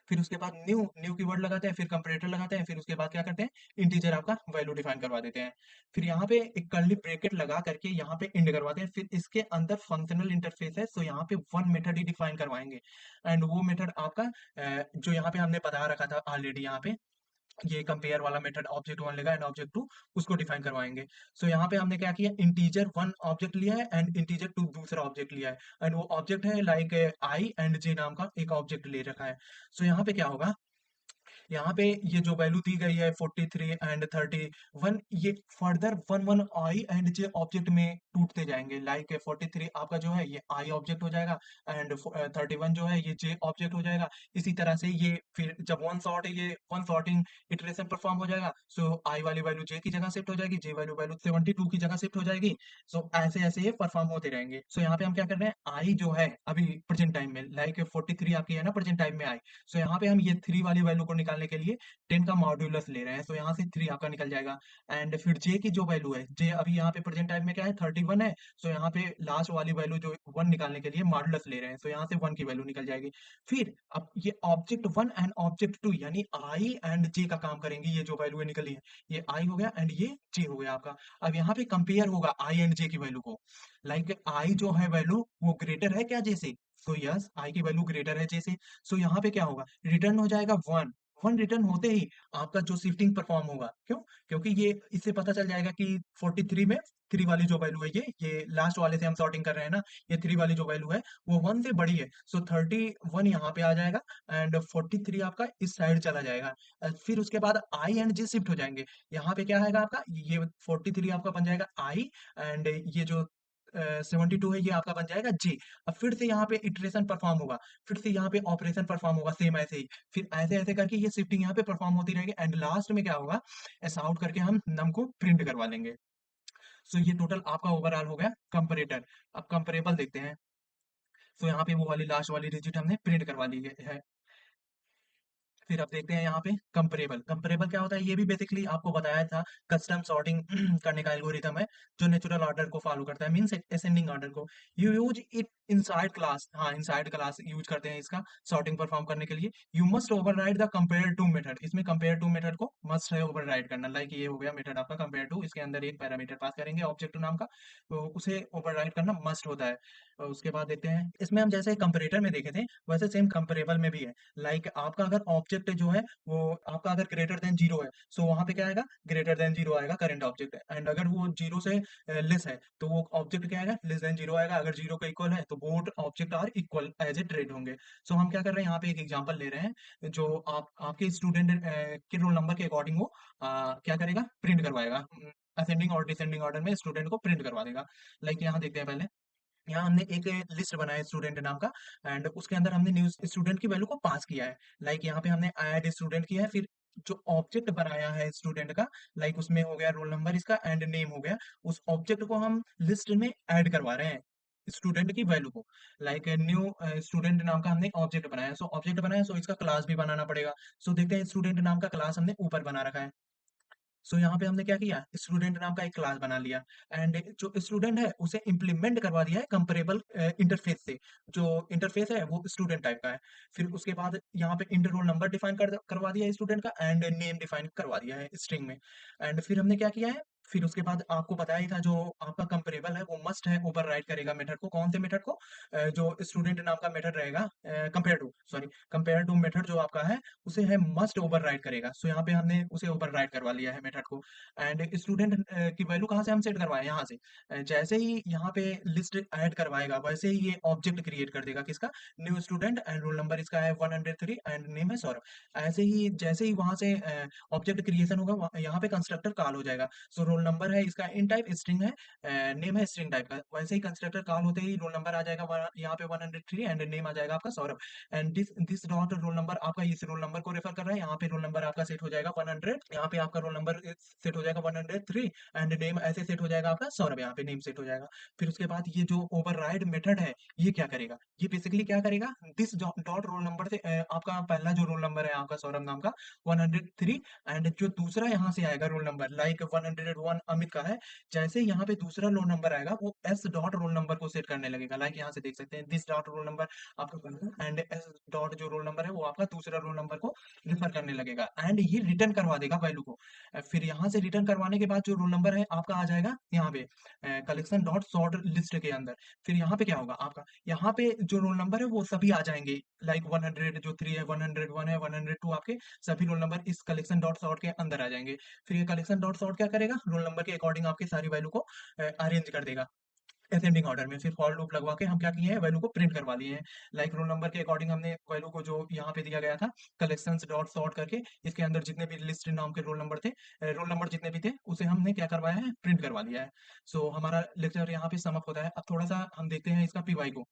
फिर उसके बाद न्यू न्यू कीवर्ड लगाते हैं, फिर कंपैरेटर लगाते हैं, फिर उसके बाद क्या करते हैं, इंटीजर आपका वैल्यू डिफाइन करवा देते हैं। फिर यहाँ पे एक कर्ली ब्रैकेट लगा करके यहाँ पे एंड करवाते हैं, फिर इसके अंदर फंक्शनल इंटरफेस है, सो यहाँ पे वन मेथड ही डिफाइन करवाएंगे। एंड वो मेथड आपका जो यहाँ पे हमने बता रखा था ऑलरेडी, यहाँ पे ये कंपेयर वाला मेथड ऑब्जेक्ट वन लेगा एंड ऑब्जेक्ट टू उसको डिफाइन करवाएंगे। सो यहाँ पे हमने क्या किया, इंटीजर वन ऑब्जेक्ट लिया है एंड इंटीजर टू दूसरा ऑब्जेक्ट लिया है, एंड वो ऑब्जेक्ट है लाइक आई एंड जे नाम का एक ऑब्जेक्ट ले रखा है। सो यहाँ पे क्या होगा, यहाँ पे ये जो वैल्यू दी गई है 43 एंड 31, ये further one one I and J object में टूटते जाएंगे, लाइक 43 आपका जो है ये आई ऑब्जेक्ट हो जाएगा, एंड 31 जो है ये जे ऑब्जेक्ट हो जाएगा। इसी तरह से ये फिर जब वन सॉर्ट ये वन सॉर्टिंग इटरेशन परफॉर्म हो जाएगा, सो आई वाली वैल्यू जे की जगह शिफ्ट हो जाएगी, जे वैल्यू वैल्यू 72 की जगह शिफ्ट हो जाएगी। सो ऐसे ऐसे ये परफॉर्म होते रहेंगे। सो यहाँ पे हम क्या कर रहे हैं, आई जो है अभी प्रेजेंट टाइम में लाइक 43 आपकी है ना प्रेजेंट टाइम में आई, सो यहाँ पे हम ये 3 वाली वैल्यू को निकालने के लिए 10 का मॉड्यूलस ले रहे हैं, तो यहाँ से 3 आपका निकल जाएगा। एंड फिर जे की जो वैल्यू है, जे अभी यहाँ पे प्रेजेंट टाइम में क्या है 31 है, सो यहाँ पे लास्ट वाली वैल्यू जो 1 निकालने के लिए मॉड्यूलस ले रहे हैं, सो यहाँ से 1 की वैल्यू निकल जाएगी। फिर अब ये ऑब्जेक्ट 1 एंड ऑब्जेक्ट 2 यानी आई एंड जे का काम करेंगे, ये जो वैल्यू निकली है ये आई हो गया एंड ये जे हो गया आपका। अब यहाँ पे कंपेयर होगा आई एंड जे की वैल्यू को, लाइक आई जो है वैल्यू वो ग्रेटर है क्या जे से, सो यस आई की वैल्यू ग्रेटर है जे से। सो यहाँ पे क्या होगा, रिटर्न हो जाएगा 1, 1 रिटर्न होते ही आपका जो शिफ्टिंग परफॉर्म होगा, क्यों, क्योंकि ये इससे पता चल जाएगा कि 43 में 3 वाली जो वैल्यू है ये लास्ट वाले से हम सॉर्टिंग कर रहे हैं ना, ये 3 वाली जो वैल्यू है वो 1 से बड़ी है, सो 31 यहाँ पे आ जाएगा एंड 43 आपका इस साइड चला जाएगा। फिर उसके बाद आई एंड जे शिफ्ट हो जाएंगे, यहाँ पे क्या आएगा आपका, ये 43 आपका बन जाएगा आई एंड ये जो 72 है ये आपका बन जाएगा जी। अब फिर से यहाँ पे इटरेशन परफॉर्म होगा, फिर से यहाँ पे ऑपरेशन परफॉर्म होगा सेम ऐसे ही, फिर ऐसे ऐसे करके ये शिफ्टिंग यहाँ पे परफॉर्म होती रहेगी एंड लास्ट में क्या होगा, ऐसा आउट करके हम नम को प्रिंट करवा लेंगे। सो ये टोटल आपका ओवरऑल हो गया कंपैरेटर। अब कंपेरेबल देखते हैं। सो यहाँ पे वो वाली लास्ट वाली डिजिट हमने प्रिंट करवा ली है। फिर अब देखते हैं यहाँ पे कंपैरेबल। कंपैरेबल क्या होता है, ये भी बेसिकली आपको बताया था, कस्टम सॉर्टिंग करने का एल्गोरिथम है जो नेचुरल ऑर्डर को फॉलो करता है, मींस असेंडिंग ऑर्डर को। You use it inside class, हाँ इनसाइड क्लास यूज करते हैं इसका सॉर्टिंग परफॉर्म करने के लिए। You must override the compare to method, इसमें कंपेयर टू मेथड को मस्ट है ओवरराइड करना, लाइक ये हो गया मेथड आपका कंपेयर टू, इसके अंदर एक पैरामीटर पास करेंगे ऑब्जेक्ट नाम का, तो उसे ओवरराइड करना मस्ट होता है। और उसके बाद देखते हैं, इसमें हम जैसे कंपैरेटर में देखे थे वैसे सेम कंपेरेबल में भी है। लाइक आपका अगर ऑब्जेक्ट जो है वो आपका अगर ग्रेटर देन जीरो है, सो वहां पे क्या आएगा, ग्रेटर देन जीरो आएगा करंट ऑब्जेक्ट, एंड अगर वो जीरो से लेस है तो वो ऑब्जेक्ट क्या आएगा, लेस देन जीरो आएगा, अगर जीरो का इक्वल है तो both object are equal as a trade होंगे। सो हम क्या कर रहे हैं, यहाँ पे एक एग्जांपल ले रहे हैं जो आपके स्टूडेंट के रोल नंबर के अकॉर्डिंग वो क्या करेगा, प्रिंट करवाएगा, असेंडिंग और डिसेंडिंग ऑर्डर में स्टूडेंट को प्रिंट करवा देगा। लाइक यहाँ देखते हैं पहले, यहाँ हमने एक लिस्ट बनाया स्टूडेंट नाम का, एंड उसके अंदर हमने न्यू स्टूडेंट की वैल्यू को पास किया है। लाइक यहाँ पे हमने ऐड स्टूडेंट किया है, फिर जो ऑब्जेक्ट बनाया है स्टूडेंट का, लाइक उसमें हो गया रोल नंबर इसका एंड नेम हो गया, उस ऑब्जेक्ट को हम लिस्ट में ऐड करवा रहे हैं स्टूडेंट की वैल्यू को। लाइक न्यू स्टूडेंट नाम का हमने ऑब्जेक्ट बनाया, सो ऑब्जेक्ट बनाया, सो इसका क्लास भी बनाना पड़ेगा। सो देखते हैं स्टूडेंट नाम का क्लास हमने ऊपर बना रखा है। सो यहाँ पे हमने क्या किया, स्टूडेंट नाम का एक क्लास बना लिया एंड जो स्टूडेंट है उसे इम्प्लीमेंट करवा दिया है कंपेरेबल इंटरफेस से, जो इंटरफेस है वो स्टूडेंट टाइप का है। फिर उसके बाद यहाँ पे इंटर रोल नंबर डिफाइन करवा दिया है स्टूडेंट का एंड नेम डिफाइन करवा दिया है स्ट्रिंग में। एंड फिर हमने क्या किया है, फिर उसके बाद आपको बताया ही था जो आपका कंपेरेबल है वो मस्ट है ओवरराइड करेगा मेथड को, कौन से मेथड को, जो स्टूडेंट नाम का मेथड रहेगा, compare to sorry compare to method जो आपका है उसे है मस्ट ओवरराइड करेगा। सो यहाँ पे हमने उसे ओवरराइड करवा लिया है मेथड को। एंड स्टूडेंट की वैल्यू कहाँ से हम सेट करवाए, यहाँ से। जैसे ही यहाँ पे लिस्ट ऐड करवाएगा वैसे ही ये ऑब्जेक्ट क्रिएट कर देगा, किसका, new student, and roll number इसका है 103 एंड नेम है सौरभ। ऐसे ही जैसे ही वहां से ऑब्जेक्ट क्रिएशन होगा यहाँ पे कंस्ट्रक्टर कॉल हो जाएगा। सो रोल नंबर है इसका इन टाइप स्ट्रिंग है, नेम है स्ट्रिंग टाइप का। वैसे ही कंस्ट्रक्टर कॉल होते ही रोल नंबर आ जाएगा यहाँ पे 103 एंड नेम आ जाएगा आपका Saurabh. And this this dot roll number आपका इस रोल नंबर को रेफर कर रहा है। यहाँ पे रोल नंबर आपका सेट हो जाएगा 100, यहाँ पे आपका रोल नंबर सेट हो जाएगा 103 एंड नेम ऐसे सेट हो जाएगा आपका सौरभ, यहाँ पे नेम सेट हो जाएगा। फिर उसके बाद ये जो ओवरराइड मेथड है ये क्या करेगा, ये बेसिकली क्या करेगा, दिस डॉट रोल नंबर से आपका पहला जो रोल नंबर है आपका सौरभ नाम का 103 एंड जो दूसरा यहाँ से आएगा रोल नंबर लाइक 101 अमित का है, जैसे यहाँ पे दूसरा रोल नंबर आएगा वो एस डॉट रोल नंबर को सेट करने लगेगा। लाइक यहाँ से देख सकते हैं दिस डॉट रोल नंबर आपका पहला एंड एस डॉट जो रोल नंबर है वो आपका दूसरा रोल नंबर को रिफर करने लगेगा एंड ये रिटर्न करवा देगा वैल्यू को। फिर यहाँ से रिटर्न करवाने के बाद जो रोल नंबर है आपका आ जाएगा यहाँ पे कलेक्शन डॉट सॉर्ट लिस्ट के अंदर। फिर यहाँ पे क्या होगा आपका, यहाँ पे जो रोल नंबर है वो सभी आ जाएंगे लाइक 100 जो 3 है 101 है 102 आपके सभी रोल नंबर इस कलेक्शन डॉट सॉर्ट के अंदर आ जाएंगे। फिर ये कलेक्शन डॉट सॉर्ट क्या करेगा, रोल नंबर के अकॉर्डिंग आपकी सारी वैल्यू को अरेंज कर देगा असेंडिंग ऑर्डर में। फिर फॉर लूप लगवा के हम क्या किए हैं, वैल्यू को प्रिंट करवा लिए हैं। लाइक रोल नंबर के अकॉर्डिंग हमने वैल्यू को जो यहाँ पे दिया गया था कलेक्शंस डॉट सॉर्ट करके इसके अंदर जितने भी लिस्ट नाम के रोल नंबर थे, रोल नंबर जितने भी थे उसे हमने क्या करवाया है, प्रिंट करवा लिया है। सो हमारा लेक्चर यहाँ पे समअप होता है। अब थोड़ा सा हम देखते हैं इसका पीवाई को।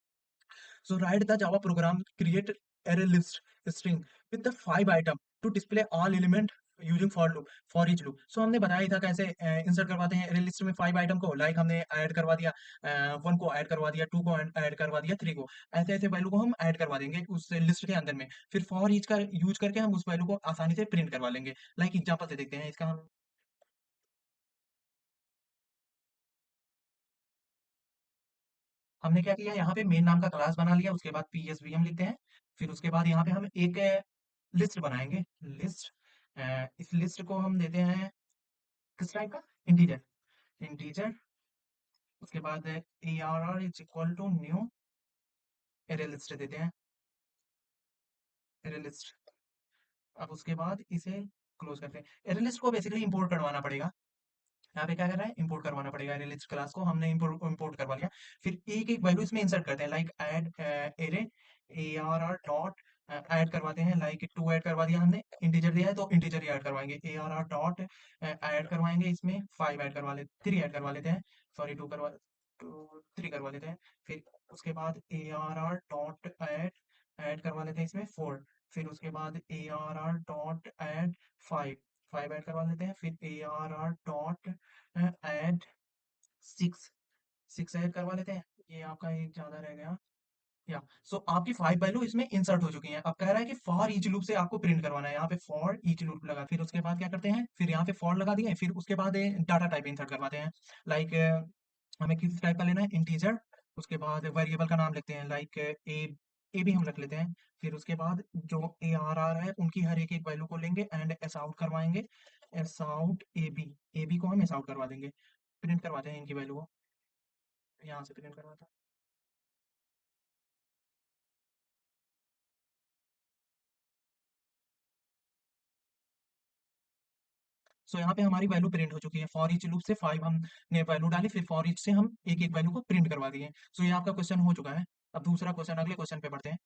So write the Java program, create array list string with the 5 item to display all element using for loop for each loop. So हमने बताया ही था कैसे इंसर्ट करवाते हैं array list में 5 आइटम को। लाइक हमने ऐड करवा दिया 1 को ऐड करवा दिया, 2 को ऐड करवा दिया, 3 को, ऐसे ऐसे वैल्यू को हम ऐड करवा देंगे उस लिस्ट के अंदर में। फिर फॉर ईच का यूज करके हम उस वैल्यू को आसानी से प्रिंट करवा लेंगे। लाइक एग्जांपल से देखते हैं इसका हम। हमने क्या किया, यहाँ पे मेन नाम का क्लास बना लिया, उसके बाद पीएसवी हम लिखते हैं। फिर उसके बाद यहाँ पे हम एक लिस्ट बनाएंगे, लिस्ट। इस लिस्ट को हम देते हैं किस टाइप का, इंटीजर, इंटीजर। उसके बाद A R R is equal to new array list देते हैं, एरे लिस्ट। अब उसके बाद इसे क्लोज करते हैं। एरे लिस्ट को बेसिकली इंपोर्ट करवाना पड़ेगा। यहाँ पे क्या कर रहा है, इंपोर्ट करवाना पड़ेगा। एरे लिस्ट क्लास को हमने इंपोर्ट करवा लिया। फिर एक एक वैल्यू इसमें इंसर्ट करते हैं like add array A R R dot add करवाते हैं। लाइक 2 ऐड करवा दिया हमने, इंटीजर दिया है तो इंटीजर ही ऐड करवाएंगे। ए आर आर डॉट ऐड करवाएंगे, इसमें 5 ऐड करवा लेते, 3 ऐड करवा लेते हैं, सॉरी 2 करवा, 3 करवा लेते हैं। फिर उसके बाद A R R dot add add करवा लेते हैं इसमें 4। फिर उसके बाद A R R dot add 5, 5 add करवा लेते हैं। फिर ए R R dot add 6, 6 add करवा लेते हैं। ये आपका एक ज़्यादा रह गया। या सो आपकी 5 वैल्यू इसमें इंसर्ट हो चुकी हैं। अब कह रहा है कि फॉर ईच लूप से आपको प्रिंट करवाना है। यहाँ पे फॉर ईच लूप लगा, फिर उसके बाद क्या करते हैं, फिर यहाँ पे फॉर लगा दिए। फिर उसके बाद डाटा टाइप इंसर्ट करवाते हैं। लाइक हमें किस टाइप का लेना है, इंटीजर। उसके बाद वेरिएबल का नाम लिखते हैं लाइक ए भी हम रख लेते हैं। फिर उसके बाद जो ए आर आर है उनकी हर एक एक वैल्यू को लेंगे एंड एस आउट करवाएंगे, एस आउट ए बी को हम एस आउट करवा देंगे। प्रिंट करवाते हैं इनकी वैल्यू को, यहाँ से प्रिंट करवाते हैं। सो यहाँ पे हमारी वैल्यू प्रिंट हो चुकी है। फॉर ईच लूप से 5 हमने वैल्यू डाली, फिर फॉर ईच से हम एक एक वैल्यू को प्रिंट करवा दिए। सो ये आपका क्वेश्चन हो चुका है। अब दूसरा क्वेश्चन, अगले क्वेश्चन पे बढ़ते हैं।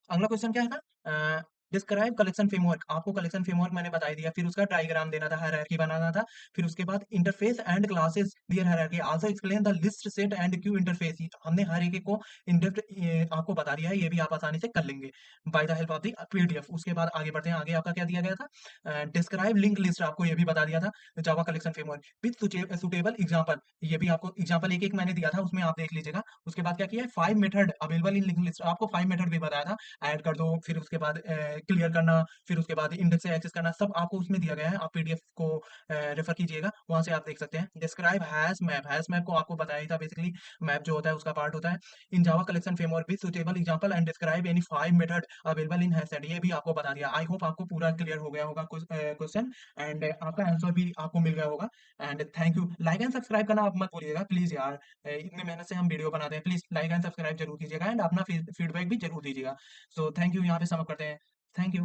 अगला क्वेश्चन क्या है ना, डिस्क्राइब कलेक्शन फ्रेमवर्क। आपको कलेक्शन फ्रेमवर्क मैंने बता ही दिया। फिर उसका डायग्राम देना था, हायरार्की बनाना था। फिर उसके बाद interface and classes their hierarchy, also explain the list set and queue interface. हमने हर एक को इन डेप्थ आपको बता दिया है, ये भी आप आसानी से कर लेंगे by the help of the PDF. उसके बाद आगे बढ़ते हैं। आगे आपका क्या दिया गया था, डिस्क्राइब लिंक लिस्ट, आपको ये भी बता दिया था जावा collection framework with suitable example. ये भी आपको एग्जांपल एक एक मैंने दिया था, उसमें आप देख लीजिएगा। उसके बाद क्या किया है, 5 मेथड अवेलेबल इन लिंक लिस्ट, आपको 5 मेथड भी बताया था। ऐड कर दो, फिर उसके बाद क्लियर करना, फिर उसके बाद इंडेक्स से एक्सेस करना, सब आपको उसमें दिया गया है। आप पीडीएफ को रेफर कीजिएगा, वहां से आप देख सकते हैं। Describe hash map, hash map को आपको बताया ही था, बेसिकली मैप जो होता है उसका पार्ट होता है। In Java collection framework with suitable example and describe any 5 method available in hash set, ये भी आपको बता दिया। आई होप आपको पूरा क्लियर हो गया होगा क्वेश्चन एंड आपका आंसर भी आपको मिल गया होगा। And thank you. Like and subscribe करना आप मत भूलिएगा प्लीज यार, इतने मेहनत से हम वीडियो बनाते हैं। प्लीज लाइक एंड सब्सक्राइब जरूर कीजिएगा एंड अपना फीडबैक भी जरूर दीजिएगा। सो थैंक यू, यहाँ पे सम अप करते हैं। Thank you.